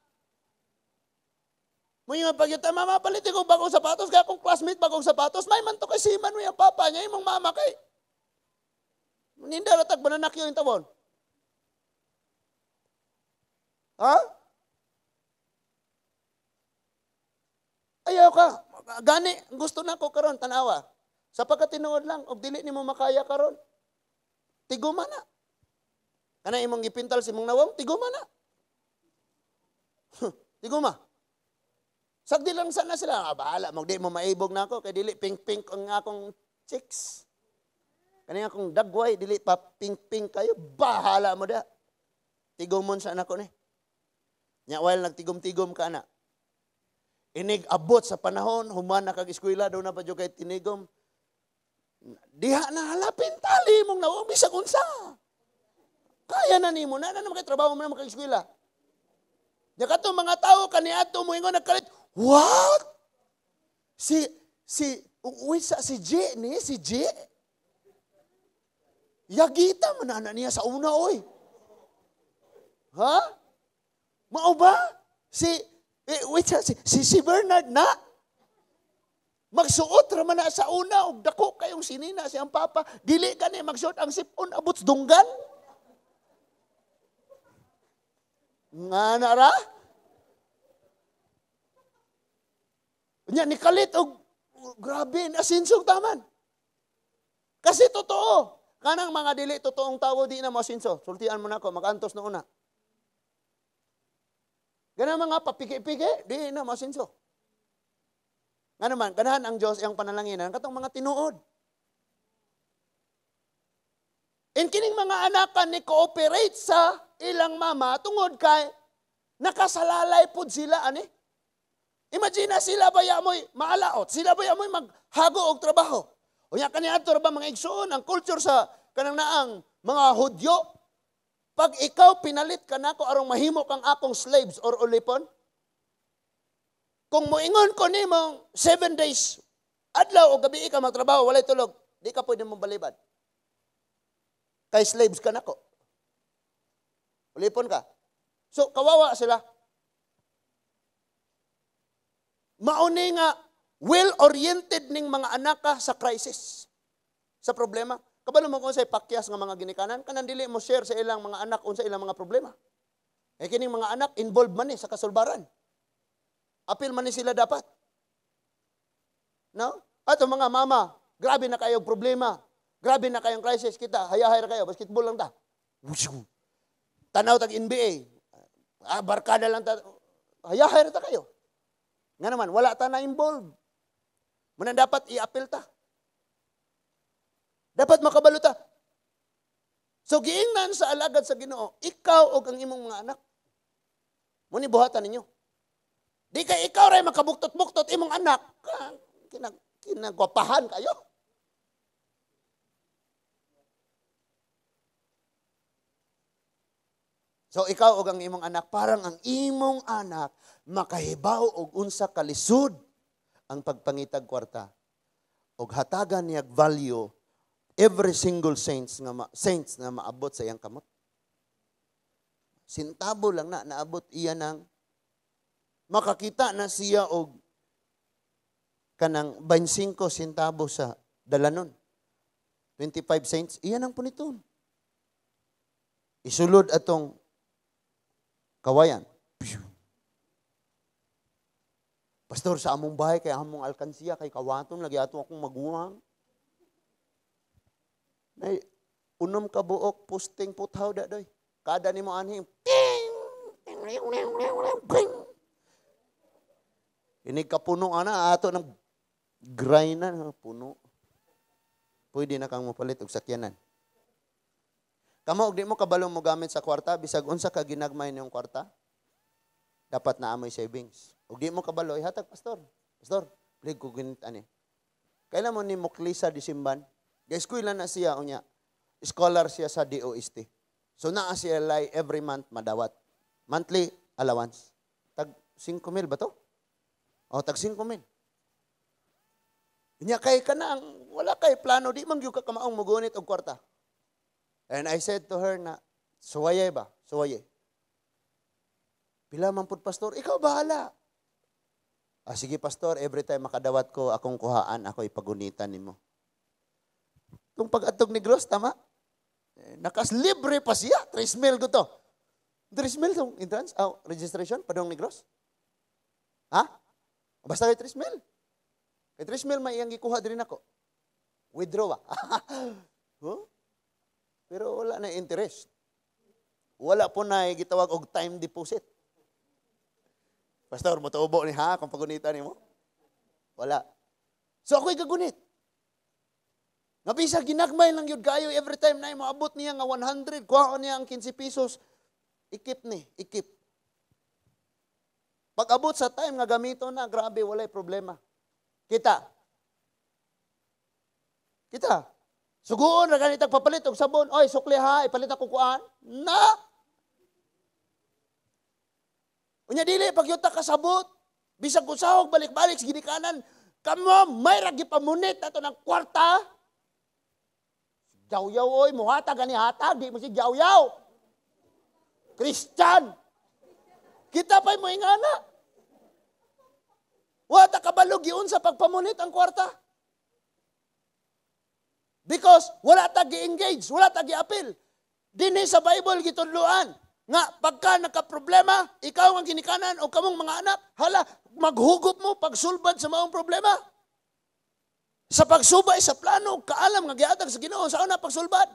Mo yung pagyuta, mama, palitin ko bagong sapatos, kaya kung classmate bagong sapatos, may man to kay siman mo yung papa niya, yung mama kay. Ninda ratag bananak yun yung tawon. Ha? Ayaw ka. Gani, gusto na ko karon tanawa. Sa pagkatinuod lang, og dili nimo makaya karon. Tiguma na. Kana imong gipintal si mong nawong, tiguma na. Tiguma. Sagdi lang sana sila, bahala, magdi mo maibog na ako, kay dili pink-pink ang akong chicks. Kani akong dagway, dili pa pink-pink kayo, bahala mo da. Tigumon sa anak ko ni. Nya while nagtigom-tigom ka na. Inig abot sa panahon, human na kag-eskwela, daw na pa dyo kay tinigom. Diha na halapin tali mong nawang bisag unsa. Kaya na nimo na naman kay trabaho mo na kag-eskwela. Nya kato mga tao kaniadto mo ingon nagkalit. What? Si Uwi sa si J ni, si J. Yagita man na niya sa una, oy. Ha? Mao ba? Si Bernard na. Magsuot raman na sa una, og dako kayong sinina siyang papa. Dili ka ni magsuot ang sipon, abot dunggan. Nga na ra? Nya ni kalit og grabe, asinsog taman. Kasi totoo. Kanang mga dili, totoong tawo di na mo asinso. Sultian mo na ako, mag-antos na una. Ganang mga papiki-piki, di na mo asinso. Nga naman, ganahan ang Diyos ang panalanginan, katong mga tinuod. And kining mga anakan ni cooperate sa ilang mama, tungod kay nakasalalay pod sila, ani? Imagine sila baya mo'y maalaot, sila baya mo'y maghago og trabaho. O yan kaniya ito ba mga igsoon, ang culture sa kanang naang mga Hudyo, pag ikaw pinalit ka na ko arong mahimo kang akong slaves or ulipon, kung moingon ko ni mong 7 days, adlaw o gabi ka magtrabaho, walay tulog, di ka pwede mong balibad. Kay slaves ka na ko. Ulipon ka. So, kawawa sila. Mauni nga, well-oriented ning mga anak ka sa crisis, sa problema. Kabalo mo kung say pakyas nga mga ginikanan, kanang dili mo share sa ilang mga anak unsa ilang mga problema. Eh kining mga anak involved man ni sa kasulbaran. Apil man ni sila dapat. No? Ato mga mama, grabe na kayong problema. Grabe na kayong crisis kita. Hayahay ra kayo, basketball lang ta. Tanaw tag NBA. Barkada lang ta. Hayahay ra ta kayo. Nga naman, wala ta na involved. Muna dapat i-apil ta. Dapat makabalo ta. So, giingnan sa alagad sa Ginoo, ikaw o ang imong mga anak. Muni buhatan ninyo. Di kay ikaw ray makabuktot-buktot imong anak. Kinagwapahan kayo. So, ikaw o ang imong anak, parang ang imong anak makahibaw og unsa kalisod ang pagpangitag kwarta. Og hatagan niya value every single saints nga maabot sa iyang kamot. Sintabo lang na naabot iya ng makakita na siya og kanang 25 sintabo sa dalanon. 25 cents, iya nang puniton. Isulod atong kawayan. Pastor, sa among bahay, kay among alkansiya, kay kawaton, lagi ato akong maguwang. Nay, unom ka buok, posting puthaw da doy. Kada ni mo anhing, inig ka puno, ana, ato ng grind na, puno. Pwede na kang mapalit og sakyanan. Kamo, og di mo kabalong mo gamit sa kwarta, bisag unsa ka ginagmay niyong kwarta, dapat na amoy savings. Og di mo kabalo, ihatag, pastor. Pastor, plig ko ginit, ani. Kailan mo ni Moklisa Disimban? Guys, kuila na siya, unya. Scholar siya sa DOST. So, naa siya lay every month madawat. Monthly allowance. Tag 5,000 ba to? O, tag 5,000. Unya, kay ka na, wala kay plano, di man yung kakamaong mugunit og kwarta. And I said to her na, suwaye ba? Suwaye. Pila man pud, pastor, ikaw bahala. Sige, pastor, every time makadawat ko, akong kuhaan, ako ipagunitan nimo. Kung pag-atog ni Gross, tama? Nakas-libre pa siya. 3,000 ko to. 3,000 itong entrance? Registration? Padong ni Gross? Ha? Basta kay 3,000. Kay 3,000 may iyang gikuha din ako. Withdraw ba? Huh? Pero wala na interest. Wala po na gitawag og time deposit. Pastor, matubo ni ha kung pagunitan nimo? Wala. So ako'y gagunit. Nga bisa ginagmay lang yun kayo every time na maabot niya nga 100, kuhaon niya ang 15 pesos, ikip ni, ikip. Pag abot sa time nga gamito na, grabe, walay problema. Kita. Suguon na ganitang papalit og sabon, oy, sukli ha, ipalit ako kuhaan. Na! Unya dili, pag yuta kasabot, bisag kusahog, balik-balik, ginikanan, Kamo, may ragi pamunit na to ng kwarta. Yaw-yaw, oy, muhatag ani hatag, di mo si yaw-yaw. Christian. Kita pa'y mo ingana. Wata kabalog yun sa pagpamunit ang kwarta. Because wala tagi-engage, wala tagi-appeal. Dini sa Bible gitudluan. Nga, pagka nakaproblema, ikaw ang ginikanan o kamong mga anak, hala, maghugop mo pagsulbad sa maong problema. Sa pagsubay sa plano, kaalam nga gihatag sa Ginoo sa una pagsulbad.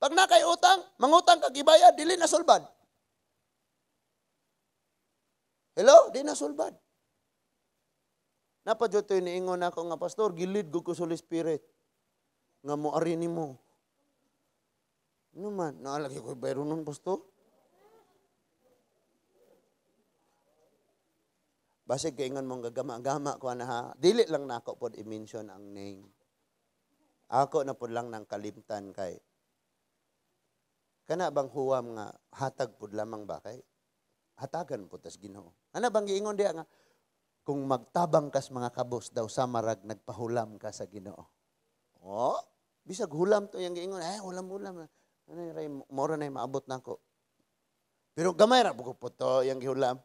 Pag na kay utang, mangutang kag ibayad, dili na sulbad. Hello, di na sulbad. Napadyo to iniingon ako nga pastor, gilid ko ko Holy Spirit. Nga mo arini mo. Ano man, naalagi ko bayro nun, pastor? Basig kaingon mong gagama-gama ko na ha. Dili lang na ako pod i-mention ang name. Ako na pod lang ng kalimtan kay. Kana bang huwam nga hatag pod lamang ba kay? Hatagan po tas Ginoo. Ano bang giingon diya nga? Kung magtabang kas mga kabos daw sa marag nagpahulam ka sa Ginoo. Oh, bisag hulam to yang giingon. Hulam-hulam. Ano ray mora na maabot nako. Pero gamay ra buko po to yang gihulam.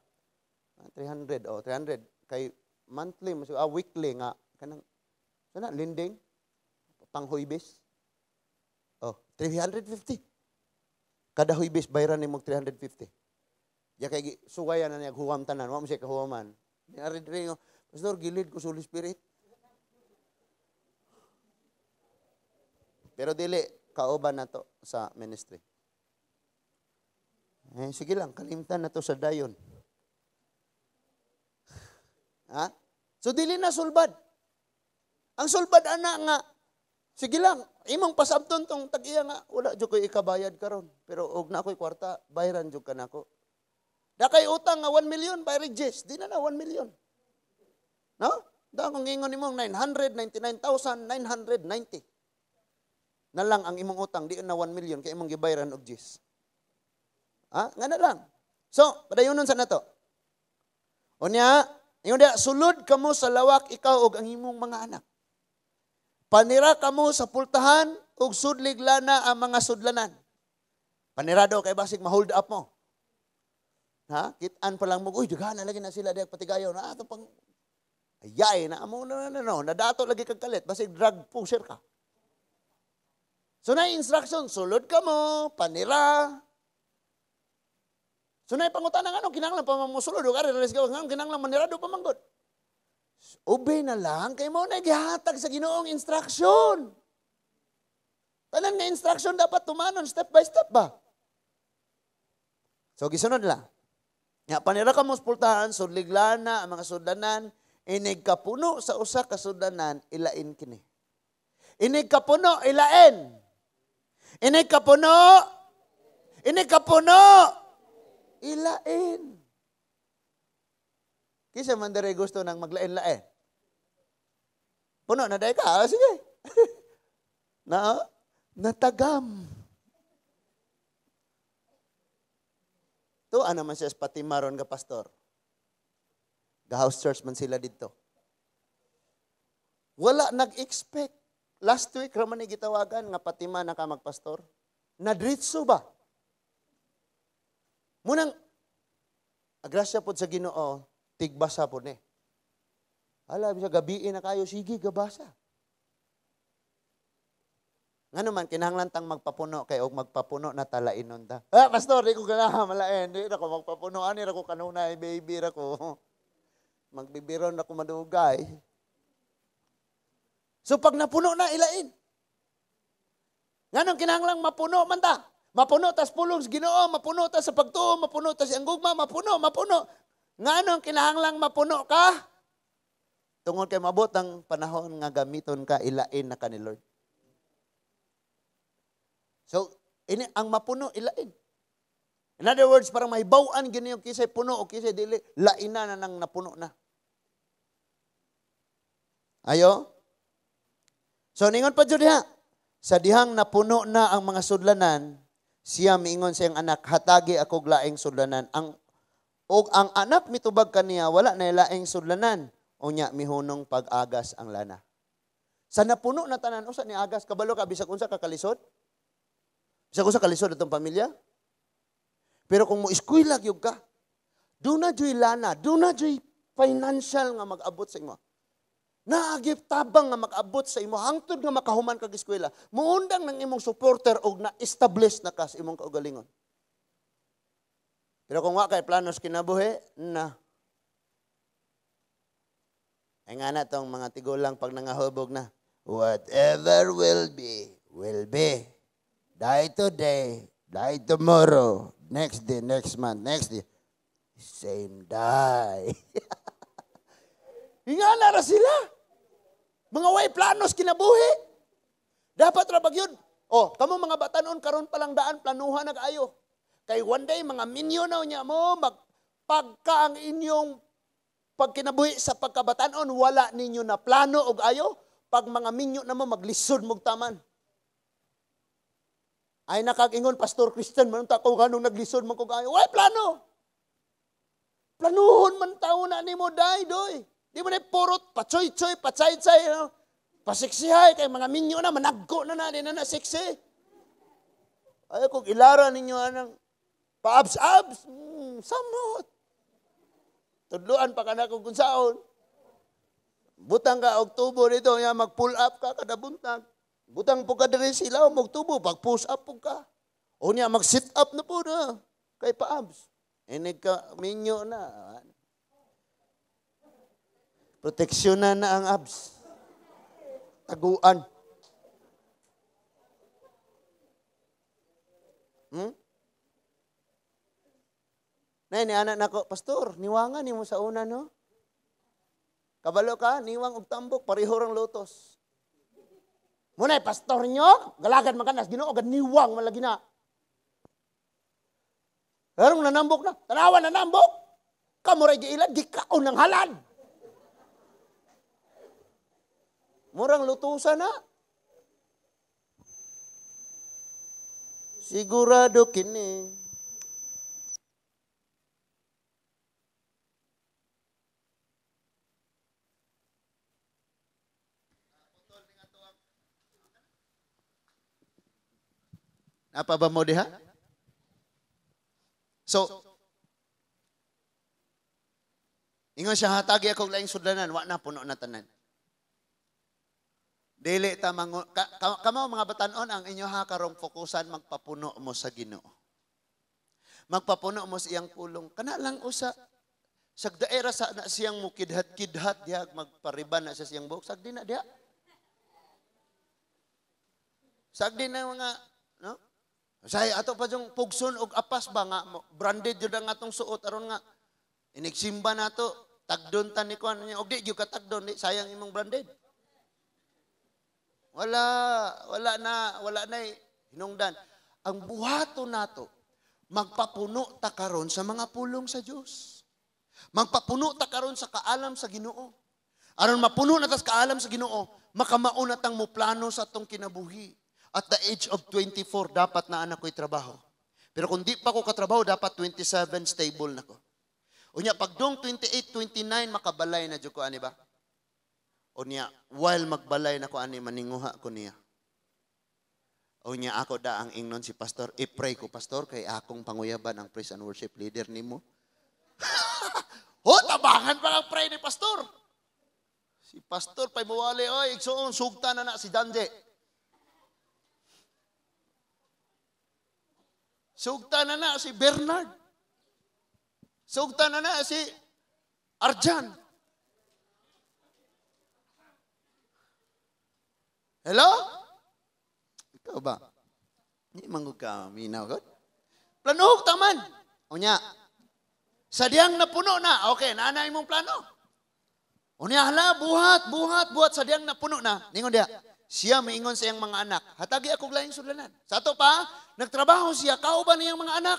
300 300 kay monthly weekly nga kanang sana lending panghuybis 350 kada huybis bayran nimo 350 ya kay suwayan na niya huwam tanan wa mo siya kahuwaman ni ari diri pastor gilid ko sa Holy Spirit pero dili kauban nato sa ministry sige lang kalimtan na to sa dayon. Ha? So dili na sulbad. Ang sulbad ana nga sige lang imong pasabton tong tag-iya nga wala jud ko ikabayad karon pero og na ako'y kwarta bayran jud kanako. Da kay utang nga 1 million by Regis, di na 1 million. No? Da kung ingon nimong 999,990. Na lang ang imong utang di na 1 million kay imong gibayaran og Gis. Ha? Nga na lang. So, padayonon sa nato. Unya yung dia, sulod kamo sa lawak ikaw og ang imong mga anak. Panira kamo sa pultahan og sudlig lana ang mga sudlanan. Panirado kay basig ma-hold up mo. Ha? Kitaan pa lang mo, uy, daghan na lagi na sila diag patigayaw na ato pang ayay na amo nadato lagi kag kalit basig drug pusher ka. So na instruction, sulod kamo, panira. So na ipangutanan nga, kinanglan pa mamusulod, o kari, kinanglan manirado pa manggod. Obey na lang, kay mo na gihatag sa Ginoong instruction. Tanan nga instruction dapat tumanon, step by step ba? So gisunod lang. Nga panira ka mo pultahan, sudliglan na ang mga sudanan, inig kapuno sa usa ka sudanan, ilain kini. Inig kapuno, ilain. Inig kapuno, ilain. Kisa man dere gusto nang maglain-lain. Puno na dahi ka, sige. Natagam. Tuan naman siya pati maron ka pastor. Ga-house church man sila dito. Wala nag-expect. Last week, raman ni gitawagan nga patima na ka magpastor. Nadritso ba? Munang, agrasya po sa Ginoo, tigbasa po ni. Alam siya, gabiin na kayo, sige, gabasa. Nga naman, kinahanglan tang magpapuno, kayo magpapuno na talainon ta. Pastor, di ko ganahan malain. Di ako magpapuno, ani ako kanunay, baby ako. Magbibiron ako madugay. So pag napuno na, ilain. Nga nung kinahanglang mapuno man ta. Mapuno tas pulong sa Ginoo, mapuno tas sa pagtuo, mapuno tas ang gugma, mapuno. Nga nung kinahanglang mapuno ka, tungod kay mabot ang panahon nga gamiton ka, ilain na ka ni Lord. So, ini ang mapuno, ilain. In other words, parang may bawaan gini yung kisay puno o kisay dili, laina na nang napuno na. Ayo? So, ningon pa dyan diha. Sa dihang napuno na ang mga sudlanan, siya miingon siyang anak, hatagi ako laing sudlanan. Ang anak mitubag kaniya, wala na laing sudlanan. Unya mihunong pag-agas ang lana. Sa napuno na tanan usa ni agas kabalo ka bisag unsa ka kalisod? Bisag unsa kalisod atong pamilya? Pero kung mo eskwela gyud ka, do na joy lana, do na joy financial nga mag-abot sa imo. Naagip tabang nga mag-abot sa imo hangtod nga makahuman kag eskwela. Muundang ng imong supporter og na-establish na ka sa imong kaugalingon. Pero kung wa kay planos kinabuhi, na. Ay nga na tong mga tigulang pag nangahubog na, whatever will be, will be. Die today, die tomorrow, next day, next month, next day. Same die. Ingana ra sila. Mga way planos kinabuhi. Dapat ra bagyod. Oh, kamo mga batanon karon pa lang daan planuhan nag-ayo. Kay one day mga minyo na niya mo magpagka ang inyong pagkinabuhi sa pagkabatanon wala ninyo na plano og ayo. Pag mga minyo na mo maglisod mog taman. Ay nakag-ingon Pastor Christian man ta ko kanong naglisod man kog ayo. Way plano. Planuhon man taon na nimo dai doy. Di mo na purot, patsoy-tsoy, patsay-tsay, no? Pasiksihay, kay mga minyo na, managko na di na siksi. Ay, kung ilara ninyo anang paabs-abs, samot. Tudluan pa ka na kung saon. Butang ka og tubo dito, mag-pull up ka kada buntag. Butang po ka diri sila, mag-tubo, pag-push up po ka. O niya, mag-sit up na po na, kay paabs. Inig ka, minyo na. Proteksyonan na ang abs. Taguan. Nay, ni anak nako, Pastor, niwangan ni mo sa una, no? Kabalo ka, niwang og tambok, pareho rang lotos. Muna, pastor nyo, galagad makanas, ginoo, niwang malagi na. Larong nanambok na, tanawan nanambok. Kamuray giilan, gikaon ng halad. Murang lutusan na. Sigurado kini. Apa ba mo diha? So, ingon siya hatagi akong laing sudlanan, wa na puno na tanan. Dili ta kamo mga batanon ang inyo ha karong fokusan magpapuno mo sa Ginoo. Magpapuno mo sa iyang pulong. Kana lang usa sagdaera sa na siyang mukidhat-kidhat diha magpariban na sa siyang buhok sagdi na diha. Sagdi na mga no? Say ato pa yung pugson og apas ba nga branded jud ang atong suot aron nga inigsimba nato tagdon tan ni kuan niya og di gyud ka tagdon di sayang imong branded. Wala na hinungdan. Ang buhaton nato, magpapuno ta karon sa mga pulong sa Dios. Magpapuno ta karon sa kaalam sa Ginoo. Aron mapuno na ta sa kaalam sa Ginoo, makamao na tang mo plano sa atong kinabuhi. At the age of 24, dapat na anak ko'y trabaho. Pero kung di pa ko katrabaho, dapat 27 stable na ko. Unya, pag dong 28, 29, makabalay na dyan ko, ani ba? O niya, while magbalay na ko ani maninguha ko niya. O niya, ako da ang ingnon si pastor. I-pray ko, pastor, kay akong panguyaban ang praise and worship leader ni mo. Tabangan pa ang pray ni pastor. Si pastor, pa'y mawali, oy, igsoon, sugta na si Danje. Sugta na si Bernard. Sugta na si Arjan. Hello? Ikaw ba? Hindi mangog ka, minaw ko. Planuhog taman. O niya, sadyang napuno na. Okay, naanay mong plano. O niya, hala, buhat. Sadyang napuno na. Ningon diya, siya maingon sa iyang mga anak. Hatagi akong laing sudlanan. Sa to pa, nagtrabaho siya, kauban niyang mga anak.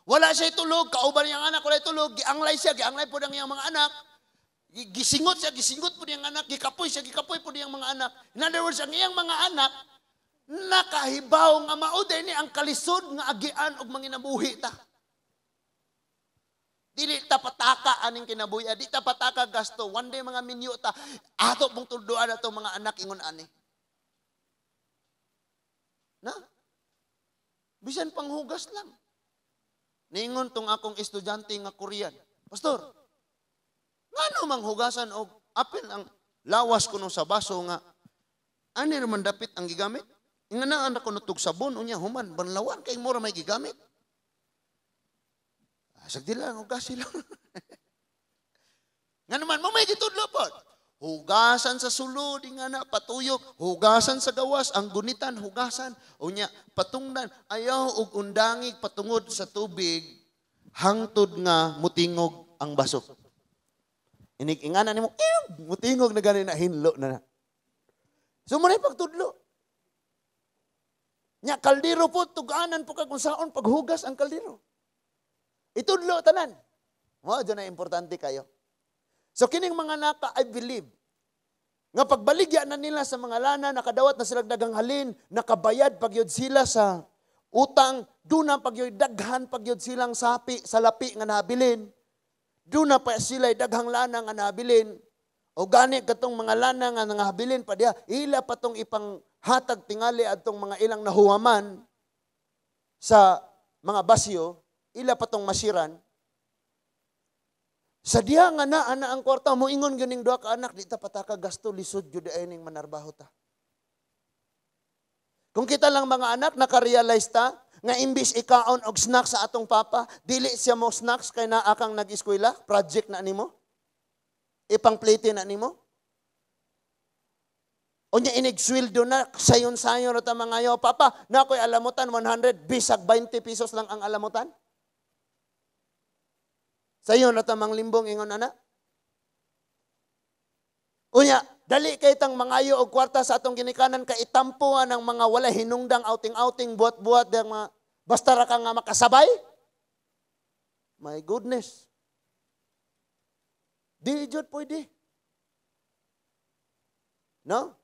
Wala siya itulog, kauban niyang anak, wala itulog, gianglay po ng iyang mga anak. Gisingot po niyang anak, gikapoy po niyang mga anak. In other words, ang iyang mga anak, nakahibaw nga mauday ni ang kalisod nga agian og manginabuhi ta. Dili ta pataka aning kinabuya, di ta pataka gasto. One day mga minyo ta, ato pong tulduan ato mga anak ingon ani. Na? Bisan panghugas lang. Ningon tong akong estudyante nga Korean. Pastor, ngano mang hugasan og apil ang lawas kuno sa baso nga ani man dapit ang gigamit? Inganaan ako nutog sabon unya human banlawan kay mura may gigamit. Sagdi lang hugas sila. Nga naman mo may gitudlo po. Hugasan sa sulod, nga na, patuyok, hugasan sa gawas, ang gunitan, hugasan, unya, patungdan, ayaw og undangig patungod sa tubig, hangtod nga mutingog ang baso. Ingana nimo, mutingog na gani na hinlo na. So mo na pagtudlo. Nya kaldero po, tuganan po kag kung saon paghugas ang kaldero. Itudlo tanan. Mo dyan na importante kayo. So kining mga naka, I believe, nga pagbaligya na nila sa mga lana, nakadawat na silang dagang halin, nakabayad pagyod sila sa utang, doon na pagyod daghan pagyod silang sapi, salapi nga nabilin, doon na pa sila daghang lana nga nabilin, o gani katong mga lana nga nangabilin pa diya, ila patong ipang hatag tingali atong mga ilang nahuwaman sa mga basyo, ila patong masiran, sa diha nga na ana ang kwarta mo ingon gyud ning duha ka anak di ta pataka gasto lisod gyud ay ning manarbaho ta. Kung kita lang mga anak naka-realize ta nga imbis ikaon og snacks sa atong papa, dili siya mo snacks kay naa kang nag-eskwela, project na nimo. Ipang plate na nimo. Unya inig-sweldo na sayon-sayon ra ta mga yo, papa, nakoy alamutan 100 bisag 20 pesos lang ang alamutan. Sayo na tamang limbong ingon ana. Unya, dali kay tang mangayo og kwarta sa atong ginikanan kay itampuan ng mga wala hinungdang outing-outing buhat-buhat ng mga basta ra ka nga makasabay. My goodness. Di jud pwede. No?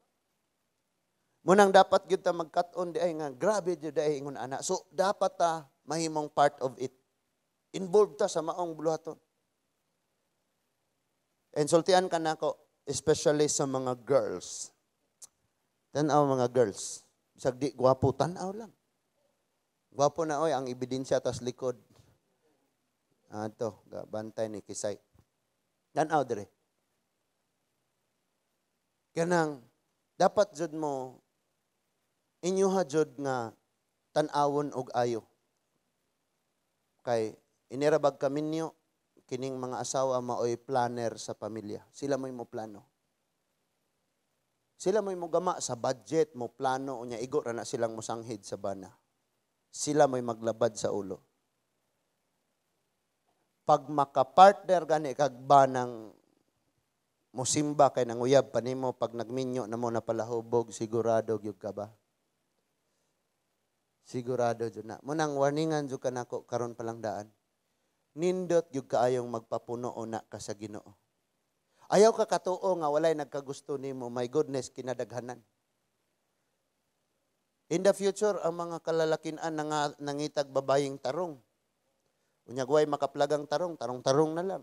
Munang dapat gyud ta magkat-on di ay nga grabe jud ay ingon ana. So dapat ta mahimong part of it. Involved ta sa maong buluhaton. And sultian ka na ko, especially sa mga girls. Tanaw mga girls. Bisag di gwapo, tanaw lang. Gwapo na oy, ang ebidensya tas likod. Ato, bantay ni Kisay. Tanaw dire. Kanang, dapat jud mo, inyuha jud nga, tanawon og ayo. Kay, inirabag kami niyo, kining mga asawa maoy planner sa pamilya. Sila mo'y mo plano. Sila mo'y mo gama sa budget, mo plano, unya igo ra na silang musanghid sa bana. Sila mo'y maglabad sa ulo. Pag makapartner gani kag banang musimba kay nanguyab pa nimo pag nagminyo na mo na palahubog, sigurado gyud ka ba? Sigurado jud na. Munang warningan jud kanako karon pa lang daan. Nindot gyud kaayong magpapuno na ka sa Ginoo. Ayaw ka katuo nga walay nagkagusto nimo, my goodness, kinadaghanan. In the future, ang mga kalalakinan nangitag babaying tarong. Unyag way makaplagang tarong, tarong-tarong na lang.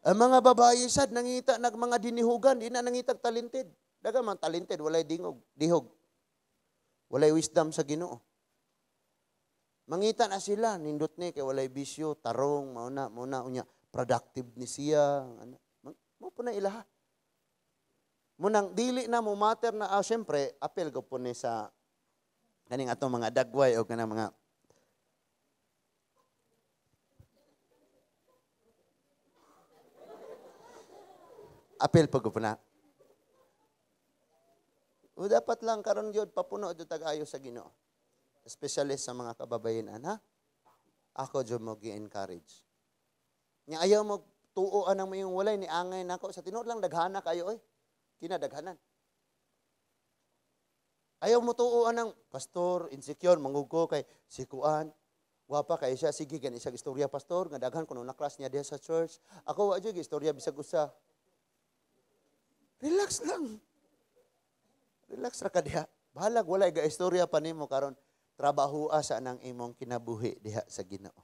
Ang mga babae sad nangita nag mga dinihugan, di na nangitag talented. Daga man talented, walay dihog. Walay wisdom sa Ginoo. Mangita na sila, nindot ni kay walay bisyo, tarong, mauna unya, productive ni siya. Mo po na ilaha. Munang dili na mo matter na, syempre, apel ko po ni sa kaning atong mga dagway o kanang mga apel po ko po na. O dapat lang karon gyud papuno jud tag-ayo sa Ginoo. Especially sa mga kababayenan, ha? Ako jud mo gi-encourage. Nya ayaw mo tuoan ang mayong walay ni angay nako sa tinuod lang daghana kayo oy. Kinadaghanan. Ayaw mo tuoan ng pastor insecure mangugo kay si kuan. Wapa kay siya sige gani siya istorya pastor nga daghan kuno na class niya diha sa church. Ako wa jud istorya bisag usa. Relax lang. Relax ra ka diha. Bahalag walay ga istorya pa nimo karon. Trabahoa sa nang imong kinabuhi diha sa Ginoo.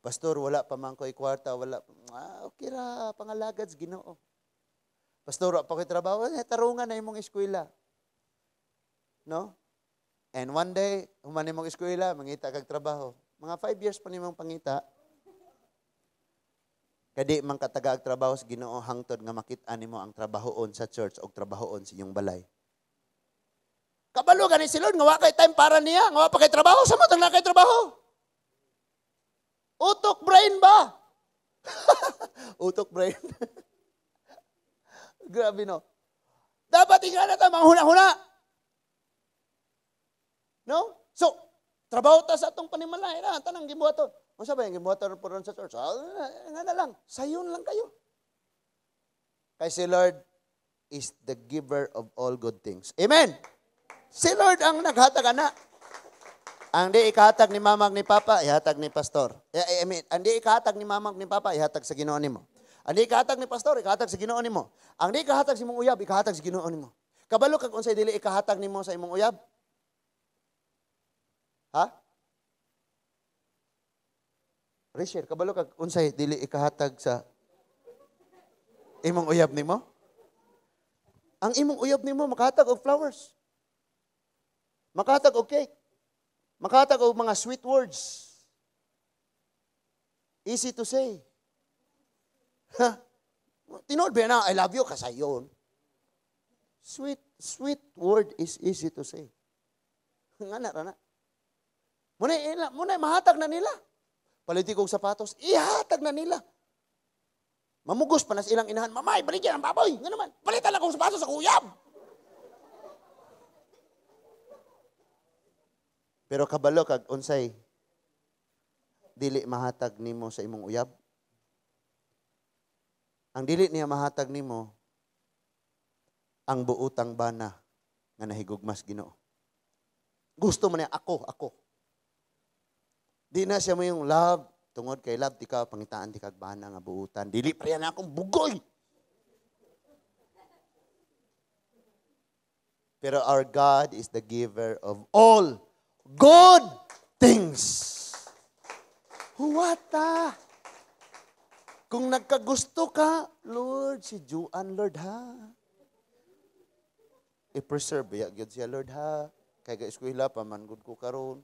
Pastor, wala pa man ko'y kwarta, wala. Okay ra, pangalagad sa Ginoo. Pastor, wala pa ko'y trabaho, tarungan na imong eskwela. No? And one day, human imong eskwela, mangita kag trabaho. Mga 5 years pa nimong pangita. Kadi man kataga ang trabaho sa Ginoo hangtod nga makit-an nimo ang trabahoon sa church o trabahoon sa iyong balay. Kabalo gani silod nga wa kay time para niya, nga wa pa kay trabaho, sa mo tang na kay trabaho. Utok brain ba? Utok brain. Grabe no. Dapat ingana ta manghuna-huna. No? So, trabaho ta sa atong panimalay na tanang gibuhaton. Unsa ba yung gibuhaton po ron sa church? Nga na lang, sayon lang kayo. Kay si Lord is the giver of all good things. Amen. Si Lord ang naghatag ana. Ang di ikahatag ni mamag ni papa, ihatag ni pastor. I mean, ang di ikahatag ni mamag ni papa, ihatag sa Ginoo nimo. Ang di ikahatag ni pastor, ikahatag sa Ginoo nimo. Ang di ikahatag sa imong uyab, ikahatag sa Ginoo nimo. Kabalo kag unsay dili ikahatag nimo sa imong uyab? Ha? Richard, kabalo kag unsay dili ikahatag sa imong uyab nimo? Ang imong uyab nimo makahatag og flowers. Makahatag og cake. Makahatag og mga sweet words. Easy to say. Tinood ba na, I love you, kasayon. Sweet word is easy to say. Nga na. Muna mahatag na nila. Politikong sapatos, ihatag na nila. Mamugos pa na silang inahan, mamay, baligyan ang baboy. Nga naman, palitan akong sapatos sa kuyab. Pero kabalo kag unsay dili mahatag nimo sa imong uyab. Ang dili niya mahatag nimo ang buutang bana nga nahigugmas Ginoo. Gusto man niya ako. Di na siya mo yung love, tungod kay love ti ka pangitaan ti kag bana nga buutan. Dili pa yan akong bugoy. Pero our God is the giver of all good things. Huwata. Kung nagkagusto ka, Lord, si Juan, Lord, ha? I-preserve, yun siya, Lord, ha? Kaya ka eskwela, pamangod ko karon.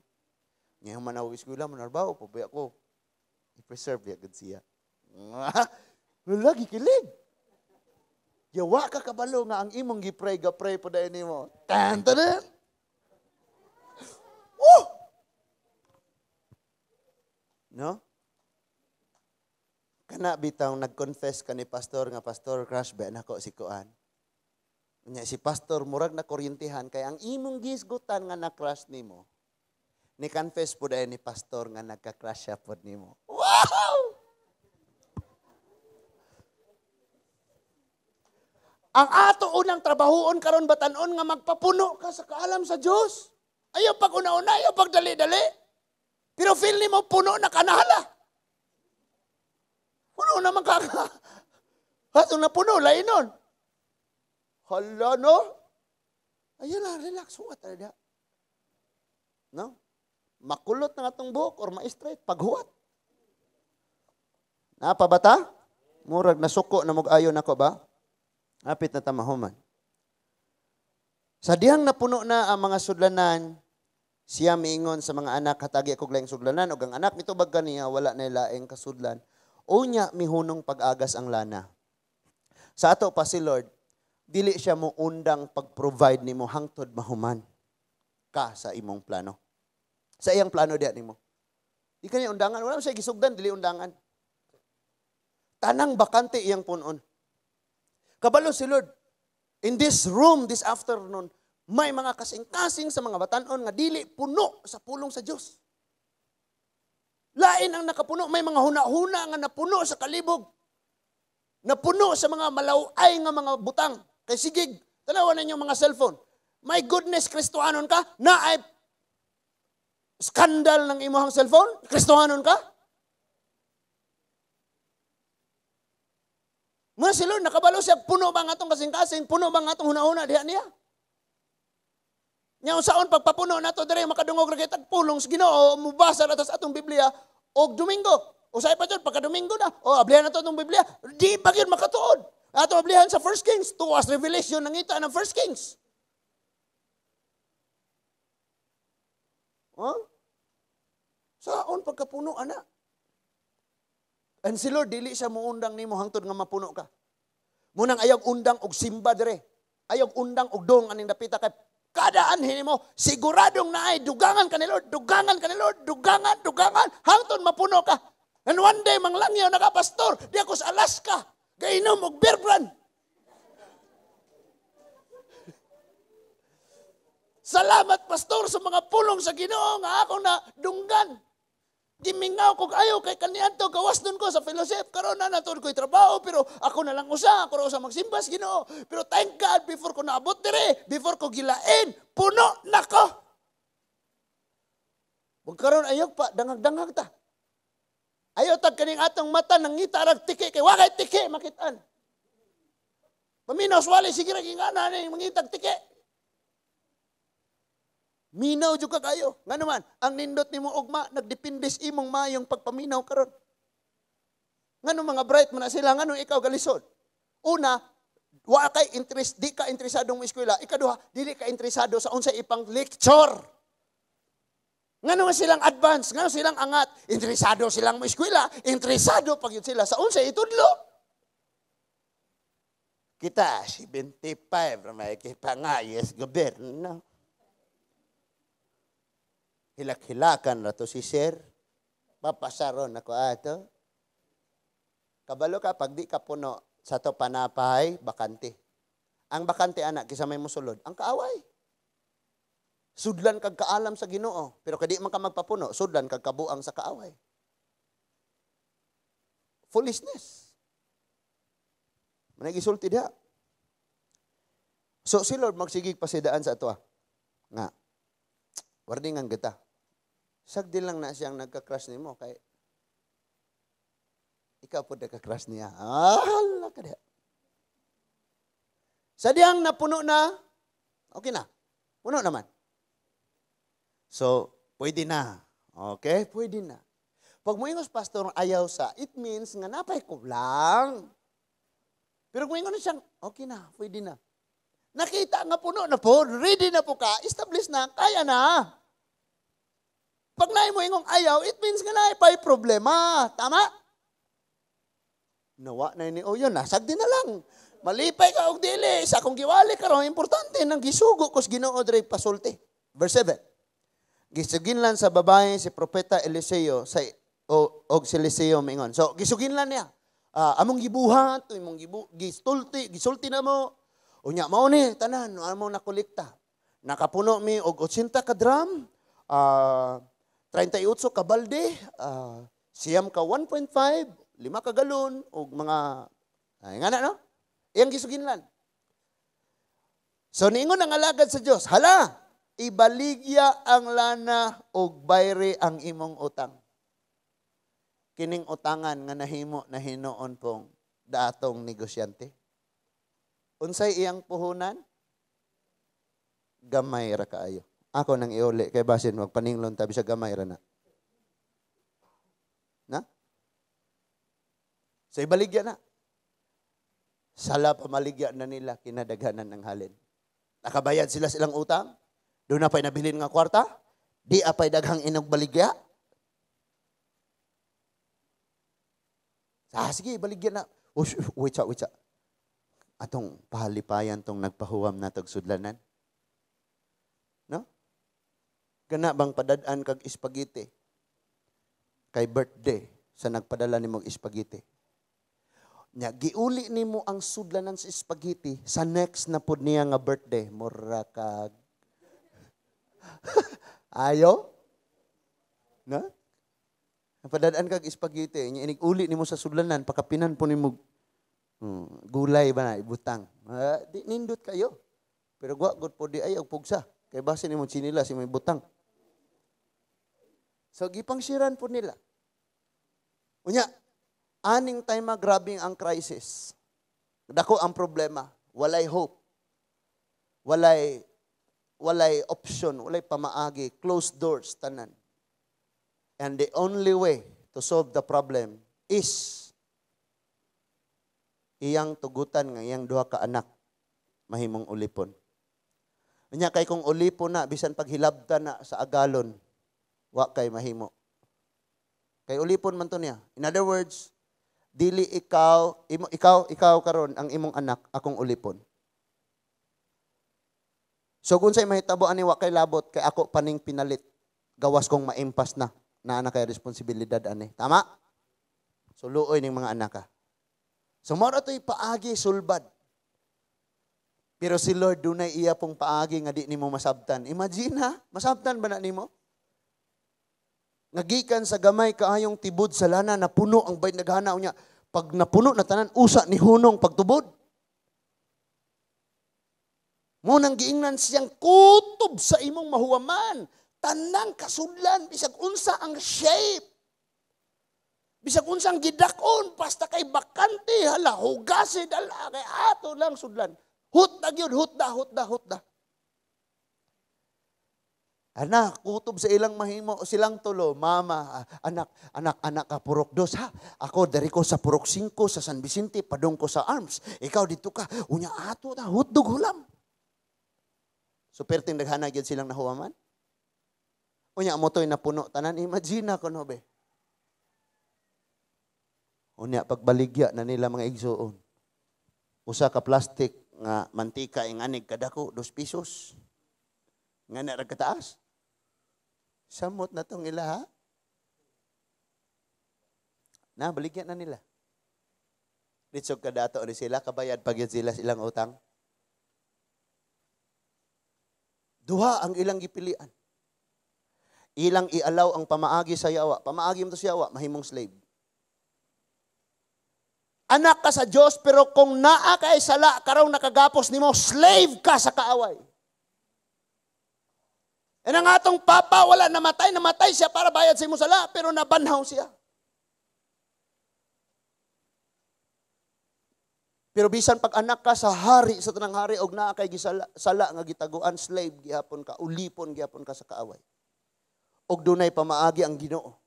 Ngayon man ako eskwela, manarbaho, pabaya ko. I-preserve, yun siya. Lagi kilig. Yawa ka kabalo nga ang imong gipray po dahil ni mo. Tantanan! No? Kana bitaw nag-confess ka ni pastor nga pastor crush ba nako si Kuan. Nya si pastor murag na kuryentihan kay ang imong gisgutan nga na-crush nimo. Ni confess pud ay ni pastor nga nagka-crush siya pud nimo. Wow! Ang ato unang trabahoon karon batan-on nga magpapuno ka sa kaalam sa Dios. Ayaw pag una-una, ayaw pag dali-dali. Pero feel ni mo, puno na kanahala. Puno naman kaka. Hato na puno, lain nun. Hala, no? Ayun na, relax. Huwat na. No? Makulot na nga itong buhok or ma-straight. Paghuwat. Napabata? Murag nasuko na mag-ayon ako ba? Apit na tamahuman. Sa diyang napuno na ang mga sudlanan, siya miingon sa mga anak, hatagi ako laing sudlanan, o ang anak nito bag kaniya, wala na laing kasudlan. O niya, mihunong pag-agas ang lana. Sa ato pa si Lord, dili siya mo undang pag-provide nimo hangtod mahuman ka sa imong plano. Sa iyang plano diyan nimo. Di kanya undangan, wala siya gisugdan, dili undangan. Tanang bakante iyang punon. Kabalo si Lord, in this room, this afternoon, may mga kasing-kasing sa mga batanon nga dili puno sa pulong sa Diyos. Lain ang nakapuno, may mga huna-huna nga napuno sa kalibog. Napuno sa mga malaway nga mga butang. Kay sigig, tanawan ninyo mga cellphone. My goodness, Kristohanon ka? Na ay skandal ng imuhang cellphone? Kristohanon ka? Mga silon, nakabalo siya, puno ba nga itong kasing-kasing, puno ba nga itong huna-huna, diha niya? Nya unsaon pagpapuno nato diri makadungog ra kay tagpulong sa Ginoo, mubasa ra tas atong Biblia og Domingo. Usay pa jud pagka Domingo na. O ablihan nato atong Biblia. Di ba gyud makatuod? Ato ablihan sa First Kings, tuwas revelation nangita ng First Kings. Huh? Saon pagkapuno ana? And si Lord dili siya muundang nimo hangtod nga mapuno ka. Munang ayog undang og simba dire. Ayog undang og dong aning dapita kay kada anhin mo, siguradong na ay dugangan ka ni Lord, dugangan ka ni Lord, dugangan, hangtod mapuno ka. And one day, manglangyaw nakapastor, di ako sa Alaska, gainom og beer brand. Salamat, pastor, sa mga pulong sa Ginoo nga ako na dunggan. Gimingaw kog ayo kay kaniadto gawas nun ko sa fellowship karon na natod ko'y trabaho pero ako na lang ako ra usa magsimba sa Ginoo. Pero thank God before ko naabot dire, before ko gilain, puno nako. Ug karon ayog pa dangag-dangag ta. Ayo tag kaning atong mata nangita rag tiki kay wa kay tiki makit-an. Paminaw wali sige ra gingana ni mangitag tiki. Minaw jud ka kayo. Nga naman, ang nindot nimo ugma nagdepindes imong mayong pagpaminaw karon. Ngano mga bright man na sila, ngano ikaw galisod? Una, wa kay interest, di ka interesadong mo eskwela. Ikaduha, dili ka interesado sa unsay ipang lecture. Ngano nga silang advance, ngano silang angat, interesado silang mo eskwela, interesado pag yun sila sa unsay itudlo. Kita 75 may kipangayos gobyerno. Hilak-hilakan na to si Sir. Papasaron ako ato. Kabalo ka, pag di ka puno sa to panapay, bakante. Ang bakante, anak, kisa may musulod, ang kaaway. Sudlan kag kaalam sa Ginoo. Pero kadi man ka magpapuno, sudlan kag kabuang sa kaaway. Foolishness. Managisulti diha. So si Lord magsigig pasidaan sa ato. Nga, wardingan kita. Sagdi lang na siyang nagka-crush nimo kay ikaw po nagka-crush niya. Hala ka diha. Sa diyang napuno na, okay na. Puno naman. So, pwede na. Okay? Pwede na. Pag moingos pastor ayaw sa, it means nga napay ko lang. Pero kung moingos siyang, okay na, pwede na. Nakita nga puno na po, ready na po ka, establish na, kaya na. Pag naay mo ingong ayaw, it means nga naay pa'y problema. Tama? Nawa na ni o yun, nasagdi na lang. Malipay ka og dili. Sa akong giwali karon importante nang gisugo kos Ginoo diri pasulti. Verse 7. Gisuginlan sa babae si propeta Eliseo sa og si Eliseo mingon. So gisuginlan niya. Among gibuhat, imong gisulti na mo. Unya mao ni tanan among nakolekta. Nakapuno mi og 80 ka drum. 38 ka balde, siyam ka 1.5, 5 ka galon, o mga, nga na, no? Iyang gisuginlan. So, niingon ang alagad sa Diyos, hala, ibaligya ang lana o bayre ang imong utang. Kining utangan nga nahimo na hinoon pong datong negosyante. Unsay iyang puhunan? Gamay ra kaayo. Ako nang iuli kay basin magpaninglon tabi sa gamay ra na. Na? Sa ibaligya na. Sala pamaligya na nila kinadaghanan ng halin. Nakabayad sila silang utang. Doon na pa'y nabilin nga kwarta. Di apay daghang inagbaligya. Sige, baligya na. Wait sa. Atong pahalipayan tong nagpahuwam na tagsudlanan. No? Kana bang padadaan kag spaghetti kay birthday sa nagpadala nimo og spaghetti. Nya giuli nimo ang sudlanan sa spaghetti sa next na pud niya nga birthday mura kag ayo na padadaan kag spaghetti nya inig uli nimo sa sudlanan pakapinan po nimo gulay ba na ibutang. Di nindot kayo. Pero gwa gud po di ay og pugsa kay base nimo sinila si may butang. So, gipangsiran po nila. Unya, aning time grabing ang crisis. Dako ang problema. Walay hope. Walay walay option, walay pamaagi, closed doors tanan. And the only way to solve the problem is iyang tugutan nga iyang duha ka anak mahimong ulipon. Unya kay kung ulipon na bisan paghilabtan na sa agalon, wa kay mahimo. Kay ulipon man to niya. In other words, dili ikaw karon ang imong anak, akong ulipon. So kung sa'y mahitabo ani wa kay labot, kay ako paning pinalit, gawas kong maimpas na anak kay responsibilidad ani. Tama? So luoy ning mga anak ka. So mao to'y paagi sulbad. Pero si Lord dunay iya pong paagi nga di nimo masabtan. Imagine ha, masabtan ba na nimo? Ngagikan sa gamay kaayong tibod sa lana na puno ang bayt naghana unya. Pag napuno na tanan usa ni hunong pagtubod. Mo nang giingnan siyang kutob sa imong mahuwaman. Tanang kasudlan bisag unsa ang shape. Bisag unsang gidakon basta kay bakante hala hugase dala kay ato lang sudlan. Hutda gyud hutda. Anak, kutob sa ilang mahimo silang tulo, mama, anak ka purok 2 ha. Ako dari ko sa purok 5 sa San Vicente padong ko sa Arms. Ikaw dito ka unya ato ta hutdog hulam. So perting daghana gyud silang nahuwaman. Unya mo to'y napuno tanan imagine ko no be. Unya pagbaligya na nila mga igsoon. Usa ka plastic nga mantika inganig kadako 2 pesos. Nga na kataas. Samot na tong ila ha. Na baligyan na nila. Ditsog kadato ni sila kabayad pagyud sila silang utang. Duha ang ilang gipilian. Ilang ialaw ang pamaagi sa yawa. Pamaagi mo to sa yawa, mahimong slave. Anak ka sa Diyos, pero kung naa kay sala, karaw nakagapos nimo, slave ka sa kaaway. E ang atong papa, wala namatay siya para bayad sa imong sala, pero nabanhaw siya. Pero bisan pag anak ka sa hari, sa tanang hari, og naa kay sala nga gitaguan, slave, gihapon ka, ulipon, gihapon ka sa kaaway. Og dunay pamaagi ang Ginoo.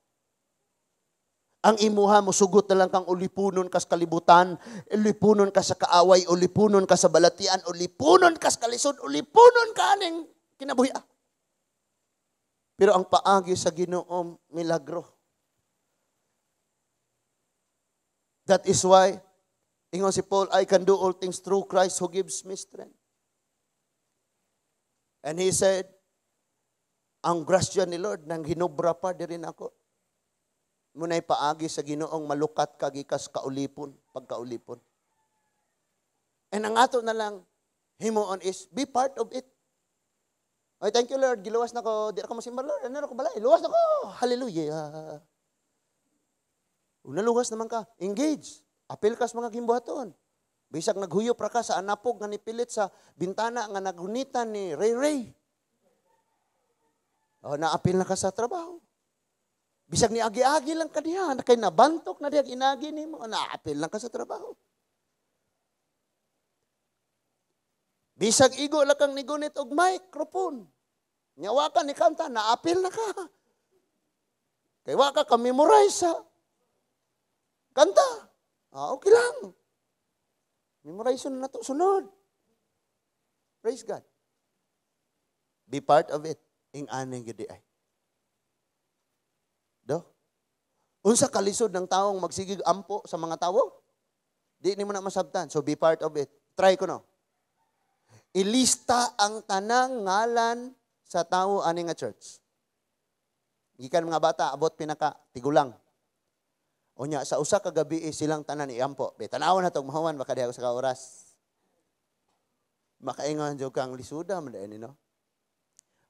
Ang imuha mo sugot na lang kang ulipunon kas kalibutan, ulipunon ka sa kaaway, ulipunon ka sa balatian, ulipunon ka sa kalisod, ulipunon ka aning kinabuhi. Pero ang paagi sa Ginoo milagro. That is why ingon si Paul, I can do all things through Christ who gives me strength. And he said, ang grasya ni Lord nang hinubra pa dirin ako. Muna'y paagi sa Ginoong malukat kagikas kaulipon, pagkaulipon. And ang ato na lang, himuon is, be part of it. Ay, thank you Lord, giluwas na ko, di ako masimba Lord, ano ko balay, luwas na ko, hallelujah. Kung naluwas naman ka, engage, apil ka sa mga gimbuhaton. Bisag naghuyop ra ka sa anapog nga nipilit sa bintana nga naghunitan ni Ray. O, naapil na ka sa trabaho. Bisag ni agi-agi lang ka diha, kay nabantok na diha, inagi ni mo, naapil lang ka sa trabaho. Bisag igo lang kang nigunit og microphone. Nyawa ka ni kanta, naapil na ka. Kay waka ka memorize sa kanta. Okay lang. Memorize na to, sunod. Praise God. Be part of it. Ing aning gidi ay. Do? Unsa kalisod ng taong magsigig ampo sa mga tawo? Di ni mo na masabtan. So be part of it. Try ko no. Ilista ang tanang ngalan sa tawo ani nga church. Gikan mga bata abot pinaka tigulang. Unya sa usa ka gabi silang tanan iampo. Be tanaw na tong mahuman baka diha sa oras. Makaingon jud kang lisuda man ni no.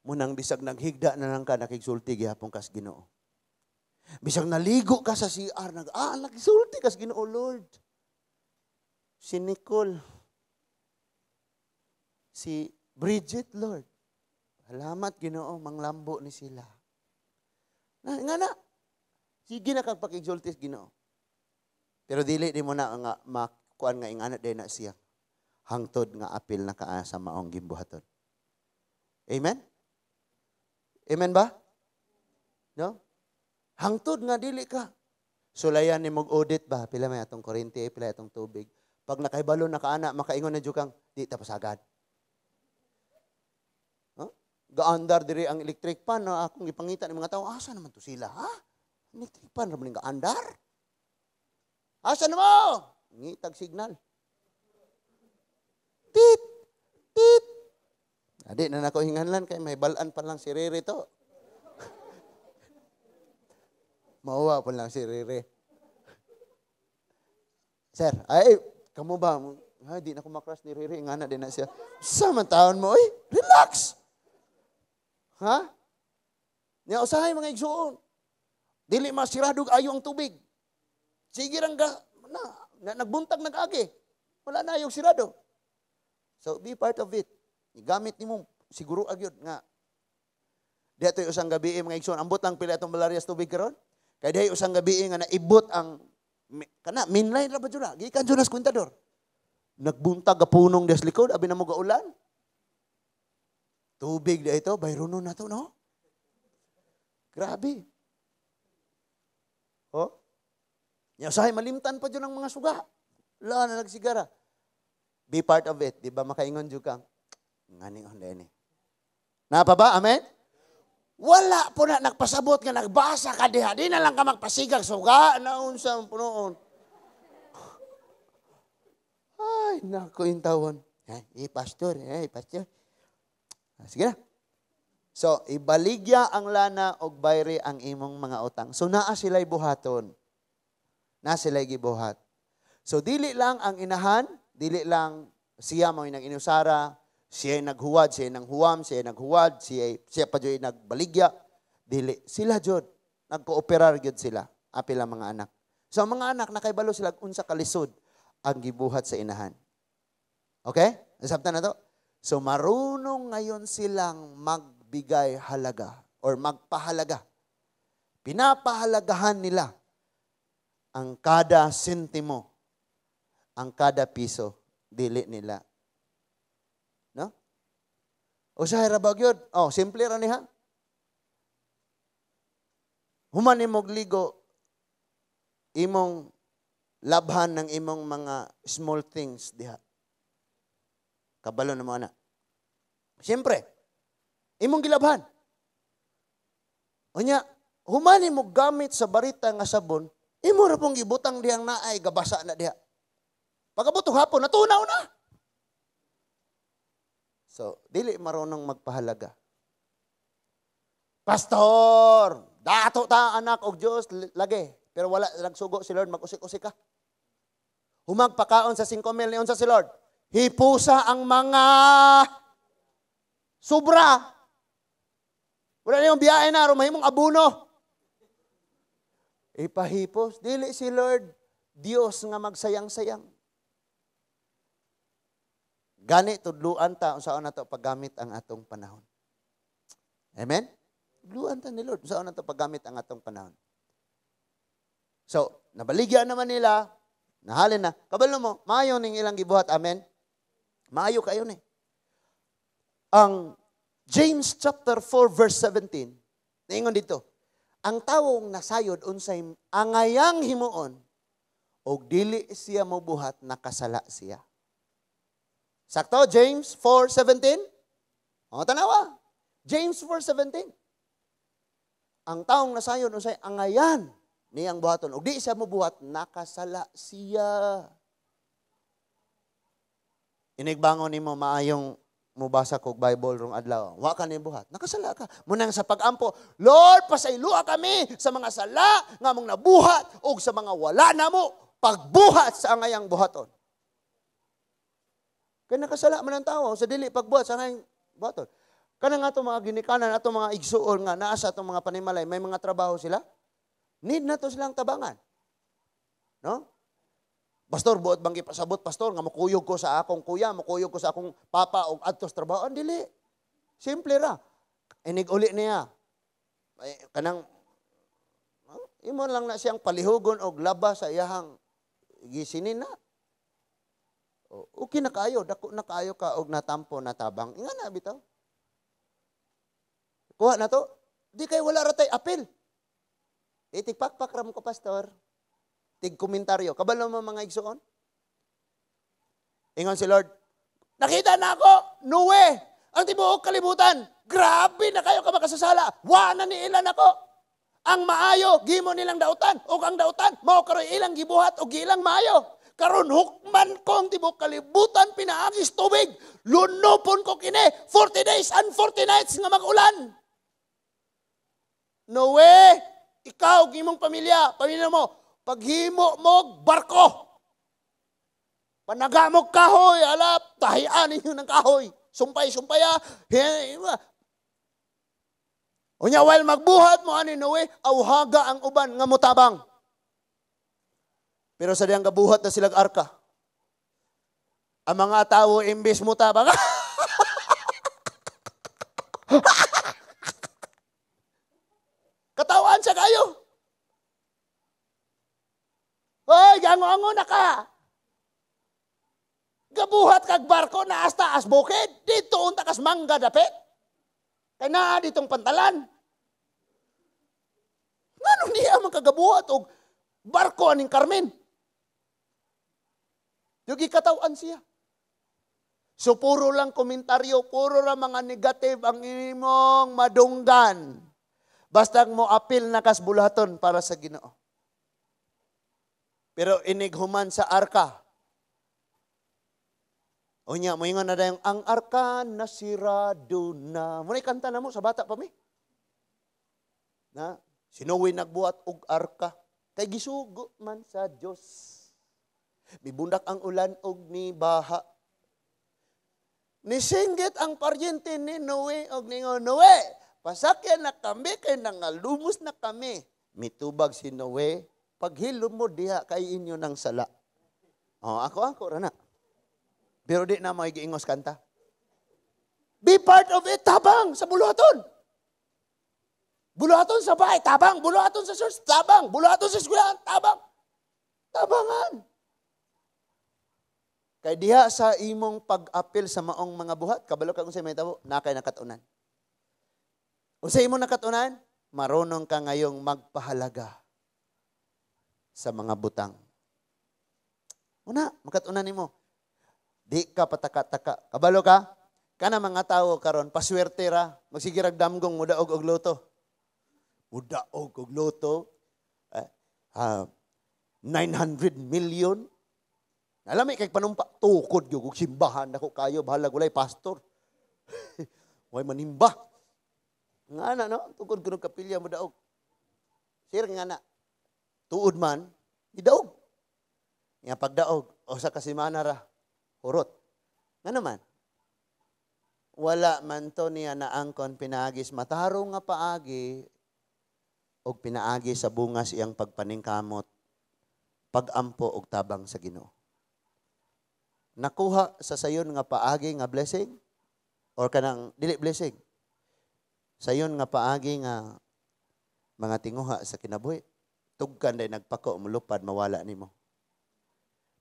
Munang bisag naghigda na lang ka nakigsulti gihapon kas Ginoo. Bisag naligo ka sa CR nagsulti kas Ginoo Lord. Si Nicole, si Bridget Lord. Salamat Ginoo manglambo ni sila. Nga na. Sige na kag pakigsulti Ginoo. Pero dili di mo na nga makuan nga ingana din na siya. Hangtod nga apil na kaa sa maong gimbuhaton. Amen? Amen ba? No? Hangtod nga dili ka. Sulayan ni mog audit ba? Pila may atong kuryente, pila atong tubig. Pag nakahibalo nakaana, makaingon na jukang, di tapos agad. Huh? Gaandar diri ang electric pan na akong ipangita ng mga tao, asa naman to sila, ha? Electric pan ra man gaandar? Asa na mo? Ngitag signal. Tit! Tit! Adi na nako hinganlan kay may balaan pa lang si Riri to. Mauwa pa lang si Riri. Sir, ay, kamu ba? Ay, di na ko makrush ni Riri. Nga na din na siya. Sama taon mo, oy, relax. Ha? Niya, usahay mga igsuon. Dili masiradog ayo ang tubig. Sige rang nagbuntag nag-agi. Wala na yung sirado. So, be part of it. Gamit ni mo, siguro agyod nga. Dito yung usang gabi, mga igsoon, ambot lang pila itong malaryas tubig karon. Kaya dahil usang gabi nga naibot ang, kana, mainline ra ba dyan na? Gikan dyan na sa kwintador. Nagbuntag gapunong des likod, abi na mo gaulan. Tubig na ito, bayrono na to, no? Grabe. Oh? Usahay, malimtan pa dyan ang mga suga. Wala na nagsigara. Be part of it. Di ba makaingon dyan kang, nganing onda ini. Napa ba? Amen? Wala po na nagpasabot nga nagbasa ka diha. Di na lang ka magpasigag suga. Naun sa punoon. Ay, naku yung tawon. Pastor. Pastor. Sige na. So, ibaligya ang lana og bayri ang imong mga utang. So, naa sila'y buhaton. Naa sila'y gibuhat. So, dili lang ang inahan, dili lang siya mo yung nag-inusara, siya naghuwad, siya nanghuwam, siya naghuwad, siya pa dyan nagbaligya. Dili. Sila dyan. Nagkooperar dyan sila. Apil ang mga anak. So, ang mga anak, nakaibalo sila unsa kalisod ang gibuhat sa inahan. Okay? Nasabtan na to? So, marunong ngayon silang magbigay halaga or magpahalaga. Pinapahalagahan nila ang kada sentimo, ang kada piso, dili nila. No? O sa hirabag yun, simple ra niha. Human imong ligo, imong labhan ng imong mga small things diha. Kabalo na mo na. Siyempre, imong gilabhan. O niya, human imong gamit sa barita nga sabon, imo ra pong gibutang diyang naay, gabasa na diha. Pagabutong hapon, natunaw na. So, dili marunong magpahalaga. Pastor, dato ta anak og Dios lagi, pero wala nagsugo si Lord, mag-usik-usik ka. Humagpakaon sa 5,000 niyon sa si Lord. Hipusa ang mga sobra. Wala na yung biyahe na, rumahimong abuno. Ipahipos, dili si Lord, Dios nga magsayang-sayang. Gani, tudluan ta, saan na ito paggamit ang atong panahon. Amen? Tudluan ta ni Lord, saan na ito paggamit ang atong panahon. So, nabaligyan naman nila, nahalin na, kabalo mo, maayo ning ilang gibuhat, amen? Maayo kayo ni. Ang James chapter 4 verse 17, naingon dito, ang tawong nasayod unsay angayang himuon, og dili siya mobuhat, nakasala siya. Sakto, James 4:17? O, tanawa. James 4:17. Ang taong nasayon usay angayan niyang buhaton. O di siya mabuhat, nakasala siya. Inigbangon nimo maayong mubasa kog Bible rong adlaw. Wa ka ni buhat. Nakasala ka. Munang sa pagampo, Lord, pasaylua kami sa mga sala nga mong nabuhat o sa mga wala na mo pagbuhat sa angayang buhaton. Kaya nakasala man ang tao sa dili pagbuhat sa ngayong buhaton. Kana nga itong mga ginikanan, itong mga igsuon nga naasa itong mga panimalay, may mga trabaho sila. Need na to silang tabangan. No? Pastor, buot bang ipasabot, pastor, nga makuyog ko sa akong kuya, makuyog ko sa akong papa o adtos trabaho. Dili. Simple ra. Inig uli niya. Kanang, imo lang na siyang palihugon o laba sa iyahang gisinin na. Okay na kayo, dako na kayo ka og natampo na tabang. Inga na bitaw. Kuha na to. Di kay wala ratay apil. Itigpakpak ram ko, pastor. Tig komentaryo. Kabalo mo mga igsoon? Ingon si Lord, nakita na ako, no way. Ang tibuok kalibutan, grabe na kayo ka makasasala. Wana ni ilan ako. Ang maayo, gimo nilang dautan. O ang dautan, mao karoy ilang gibuhat o gilang maayo. Karon hukman ko ang tibuok kalibutan, pinaagis tubig. Lunopon ko kini, 40 days and 40 nights nga mag-ulan. No way. Ikaw, gimong pamilya mo, paghimo mo, barko. Panagamog kahoy, alap, tahian ninyo ng kahoy. Sumpay-sumpaya. Unya, while magbuhat mo, ani Noe, awhaga ang uban nga mutabang. Pero sa diyang gabuhat na silang arka. Ang mga tao, imbis mutabang, katawaan sa kayo. Hoy, gango-ango na ka. Gabuhat kag barko na hasta as bukid. Dito unta kas mangga dapit. Kay naa ditong pantalan. Ngano niya man kagabuhat og barko aning Carmen? Yugi katawan siya. So puro lang komentaryo, puro lang mga negative ang imong madunggan. Basta mo apil na kas bulaton para sa Ginoo. Pero inighuman sa arka. O niya, mo ingon na dayong, ang arka nasirado na. Muna kanta na mo sa bata pa mi. Na, sinuwi nagbuhat og arka. Kay gisugo man sa Diyos. Mibundak ang ulan og ni baha. Nisinggit ang paryente ni Noe og ningon, Noe, pasakyan na kami kay nangalumos na kami. Mitubag si Noe, paghilom mo diha kay inyo ng sala. O, ako rana. Pero di na mo igiingos kanta. Be part of it, tabang sa buluhaton. Buluhaton sa bahay, tabang. Buluhaton sa church, tabang. Buluhaton sa eskwelahan, tabang. Tabangan. Kay diha sa imong pag-apil sa maong mga buhat, kabalo ka kung sa may tabo, nakay nakatunan. Kung sa imong nakatunan, marunong ka ngayong magpahalaga sa mga butang. Una, makatunan nimo. Di ka pataka-taka. Kabalo ka? Kana mga tao karon paswerte ra, magsigirag damgong mudaog og loto. Mudaog og loto. 900 million. Alam kay panumpa tukod gyud og simbahan nako kayo bahala gulay pastor. Way manimba. Ngana no, tukod kuno kapilya mudaog. Sir ngana. Tuod man, idaog. Nga pagdaog o sa kasimana ra. Urot. Nga naman, wala man to niya naangkon pinaagis matarong nga paagi o pinaagi sa bungas iyang pagpaningkamot, pagampo og tabang sa Ginoo. Nakuha sa sayon nga paagi nga blessing or kanang dili blessing. Sayon nga paagi nga mga tinguha sa kinabuhi. Tugkan day nagpako mulupad mawala nimo.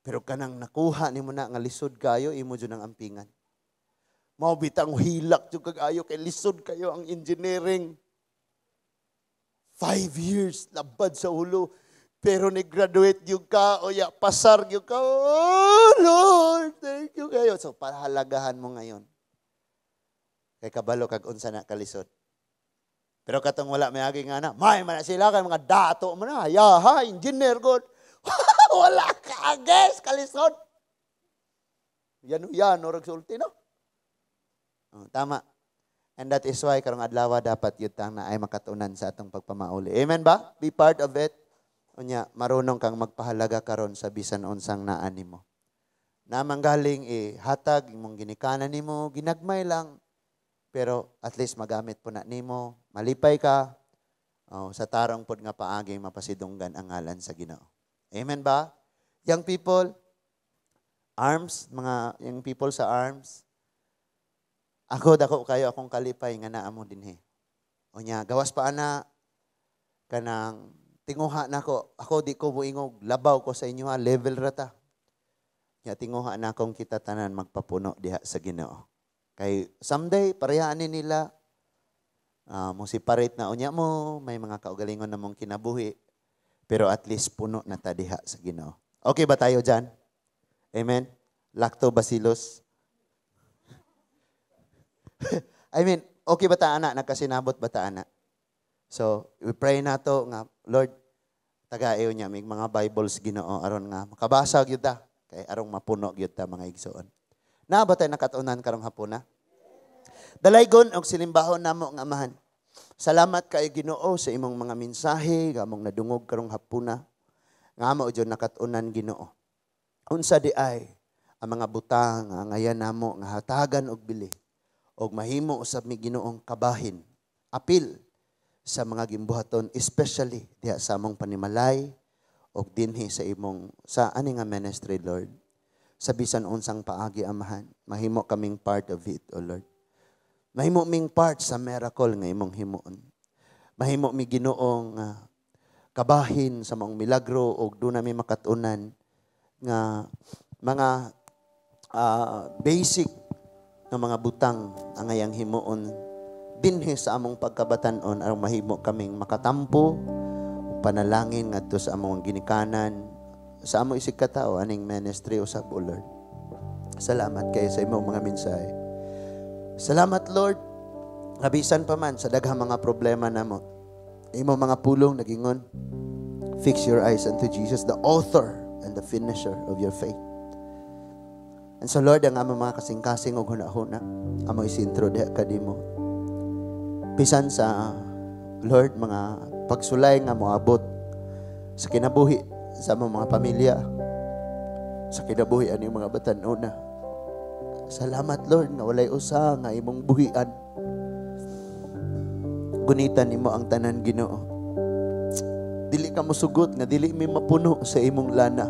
Pero kanang nakuha ni mo na nga lisod kayo, imo dyan ang ampingan. Mao bitang hilak dyan kagayo, kay lisod kayo ang engineering. 5 years, labad sa ulo. Pero ni-graduate yung ka, o ya, pasar yung ka. Oh, Lord, thank you kayo. So, pahalagahan mo ngayon. Kay kabalo kag unsa na kalisod. Pero katong wala may agi nga na, may man sila kay mga dato mo na, yaha, engineer god. Wala ka, guys, kalisod. Yan, orag sulti, no? Tama. And that is why, karong adlaw dapat yutang na ay makatunan sa atong pagpamauli. Amen ba? Be part of it. Unya, marunong kang magpahalaga karon sa bisan unsang naan nimo. Na manggaling hatag imong ginikanan nimo, ginagmay lang. Pero at least magamit po na nimo, malipay ka. Sa tarong pod nga paagi mapasidunggan ang ngalan sa Ginoo. Amen ba? Young people, arms, mga young people sa arms. Ako, dako kayo akong kalipay nga naa mo dinhi. O niya, gawas pa ana, kanang tinguha na ko. Ako di ko muingog, labaw ko sa inyo ha, level rata. Niya, tinguha na akong kita tanan magpapuno diha sa Ginoo. Kay someday, parehaanin nila, Mong separate na unya mo, may mga kaugalingon na mong kinabuhi, pero at least puno na tadiha sa Ginoo. Okay ba tayo dyan? Amen? Lactobacillus. I mean, okay ba ta ana? Nagkasinabot ba ta ana? So, we pray na to nga, Lord, tagaayo niya, may mga Bibles Ginoo, aron nga, makabasa gyud ta, kay arong mapuno gyud ta mga igsoon. Na ba tayo nakatunan karong hapuna? Dalaygon og silimbahon namo nga amahan. Salamat kay Ginoo sa imong mga mensahe, gamong nadungog karong hapuna. Nga mo jud nakatunan Ginoo. Unsa di ay ang mga butang nga ngayan namo nga hatagan og bili og mahimo usab mi Ginoong kabahin. Apil sa mga gimbuhaton, especially diha sa among panimalay og dinhi sa imong sa ani nga ministry, Lord. Sa bisan unsang paagi amahan, mahimo kaming part of it, O Lord. Mahimo ming part sa miracle nga imong himuon. Mahimo mi Ginoong kabahin sa mga milagro og doon namin makatunan nga mga basic nga mga butang ang ayang himuon dinhi sa among pagkabatanon aron mahimo kaming makatampo panalangin ngadto sa among ginikanan sa among isig katao aning ministry usab, O Lord. Salamat kayo sa imong mga mensahe. Salamat, Lord, nga bisan pa man sa daghang mga problema namo, imong mga pulong nagingon, fix your eyes unto Jesus, the author and the finisher of your faith. And so, Lord, ang among mga kasing-kasing og hunahuna, among isintro diha kadimo. Bisan sa, Lord, mga pagsulay nga moabot sa kinabuhi sa among mga pamilya, sa kinabuhi ani mga batan-ona. Salamat, Lord, nga walay usa nga imong buhian. Gunitan nimo ang tanan, Ginoo. Dili ka mosugot nga dili mi mapuno sa imong lana.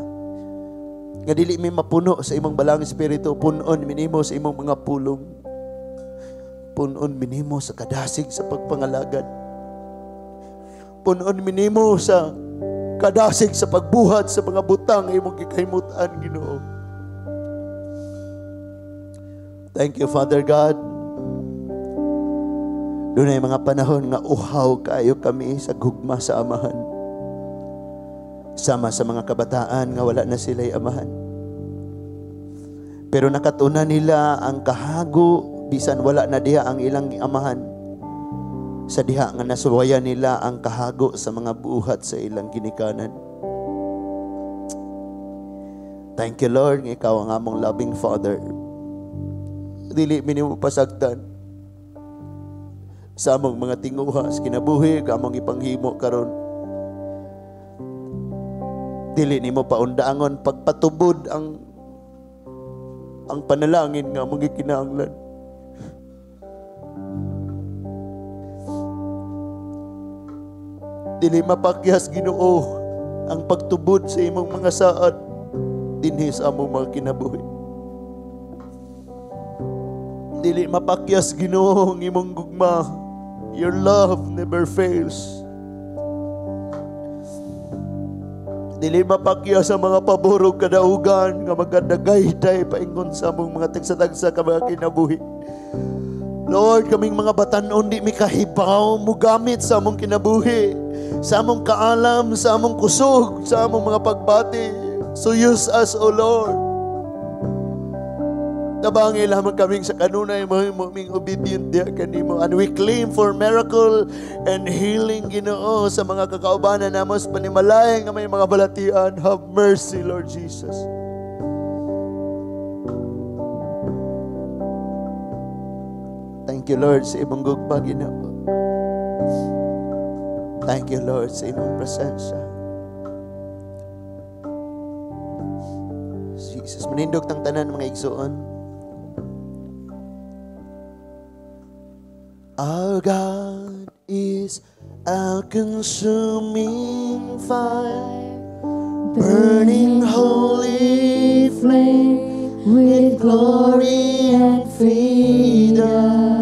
Nga dili mi mapuno sa imong balang espiritu, punon minimo sa imong mga pulong. Punon minimo sa kadasig sa pagpangalagad. Punon minimo sa kadasig sa pagbuhat sa mga butang imong gikahimutan, Ginoo. Thank you, Father God. Doon ay mga panahon nga uhaw kayo kami sa gugma sa amahan. Sama sa mga kabataan nga wala na sila'y amahan. Pero nakatunan nila ang kahago bisan wala na diha ang ilang amahan. Sa diha nga nasuwayan nila ang kahago sa mga buhat sa ilang ginikanan. Thank you, Lord, nga ikaw ang among loving Father. Dili minimo pasagdan sa among mga tinguha sa kinabuhi, among ipanghimo karon. Dili nimo paundangon pagpatubod ang panalangin nga among gikinahanglan. Dili mapakyas, Ginoo, ang pagtubod sa imong mga saad dinhi sa among mga kinabuhi. Dili mapakyas, Ginoo, ang imong gugma. Your love never fails. Dili mapakyas sa mga paborog kadaugan nga magadagayday paingon sa among mga tagsa-tagsa ka mga kinabuhi. Lord, kaming mga batanon di mi kahibaw mo gamit sa among kinabuhi, sa among kaalam, sa among kusog, sa among mga pagbati. So use us, O Lord. Tabangi lamang kaming sa kanunay maming obedient diya kanimo. And we claim for miracle and healing, Ginoo, sa mga kakaubanan namo sa panimalay nga may mga balatian. Have mercy, Lord Jesus. Thank you, Lord, sa imong gugma, Ginoo. Thank you, Lord, sa imong presensya. Jesus, manindog tang tanan mga igsoon. Our God is a consuming fire, burning holy flame with glory and freedom.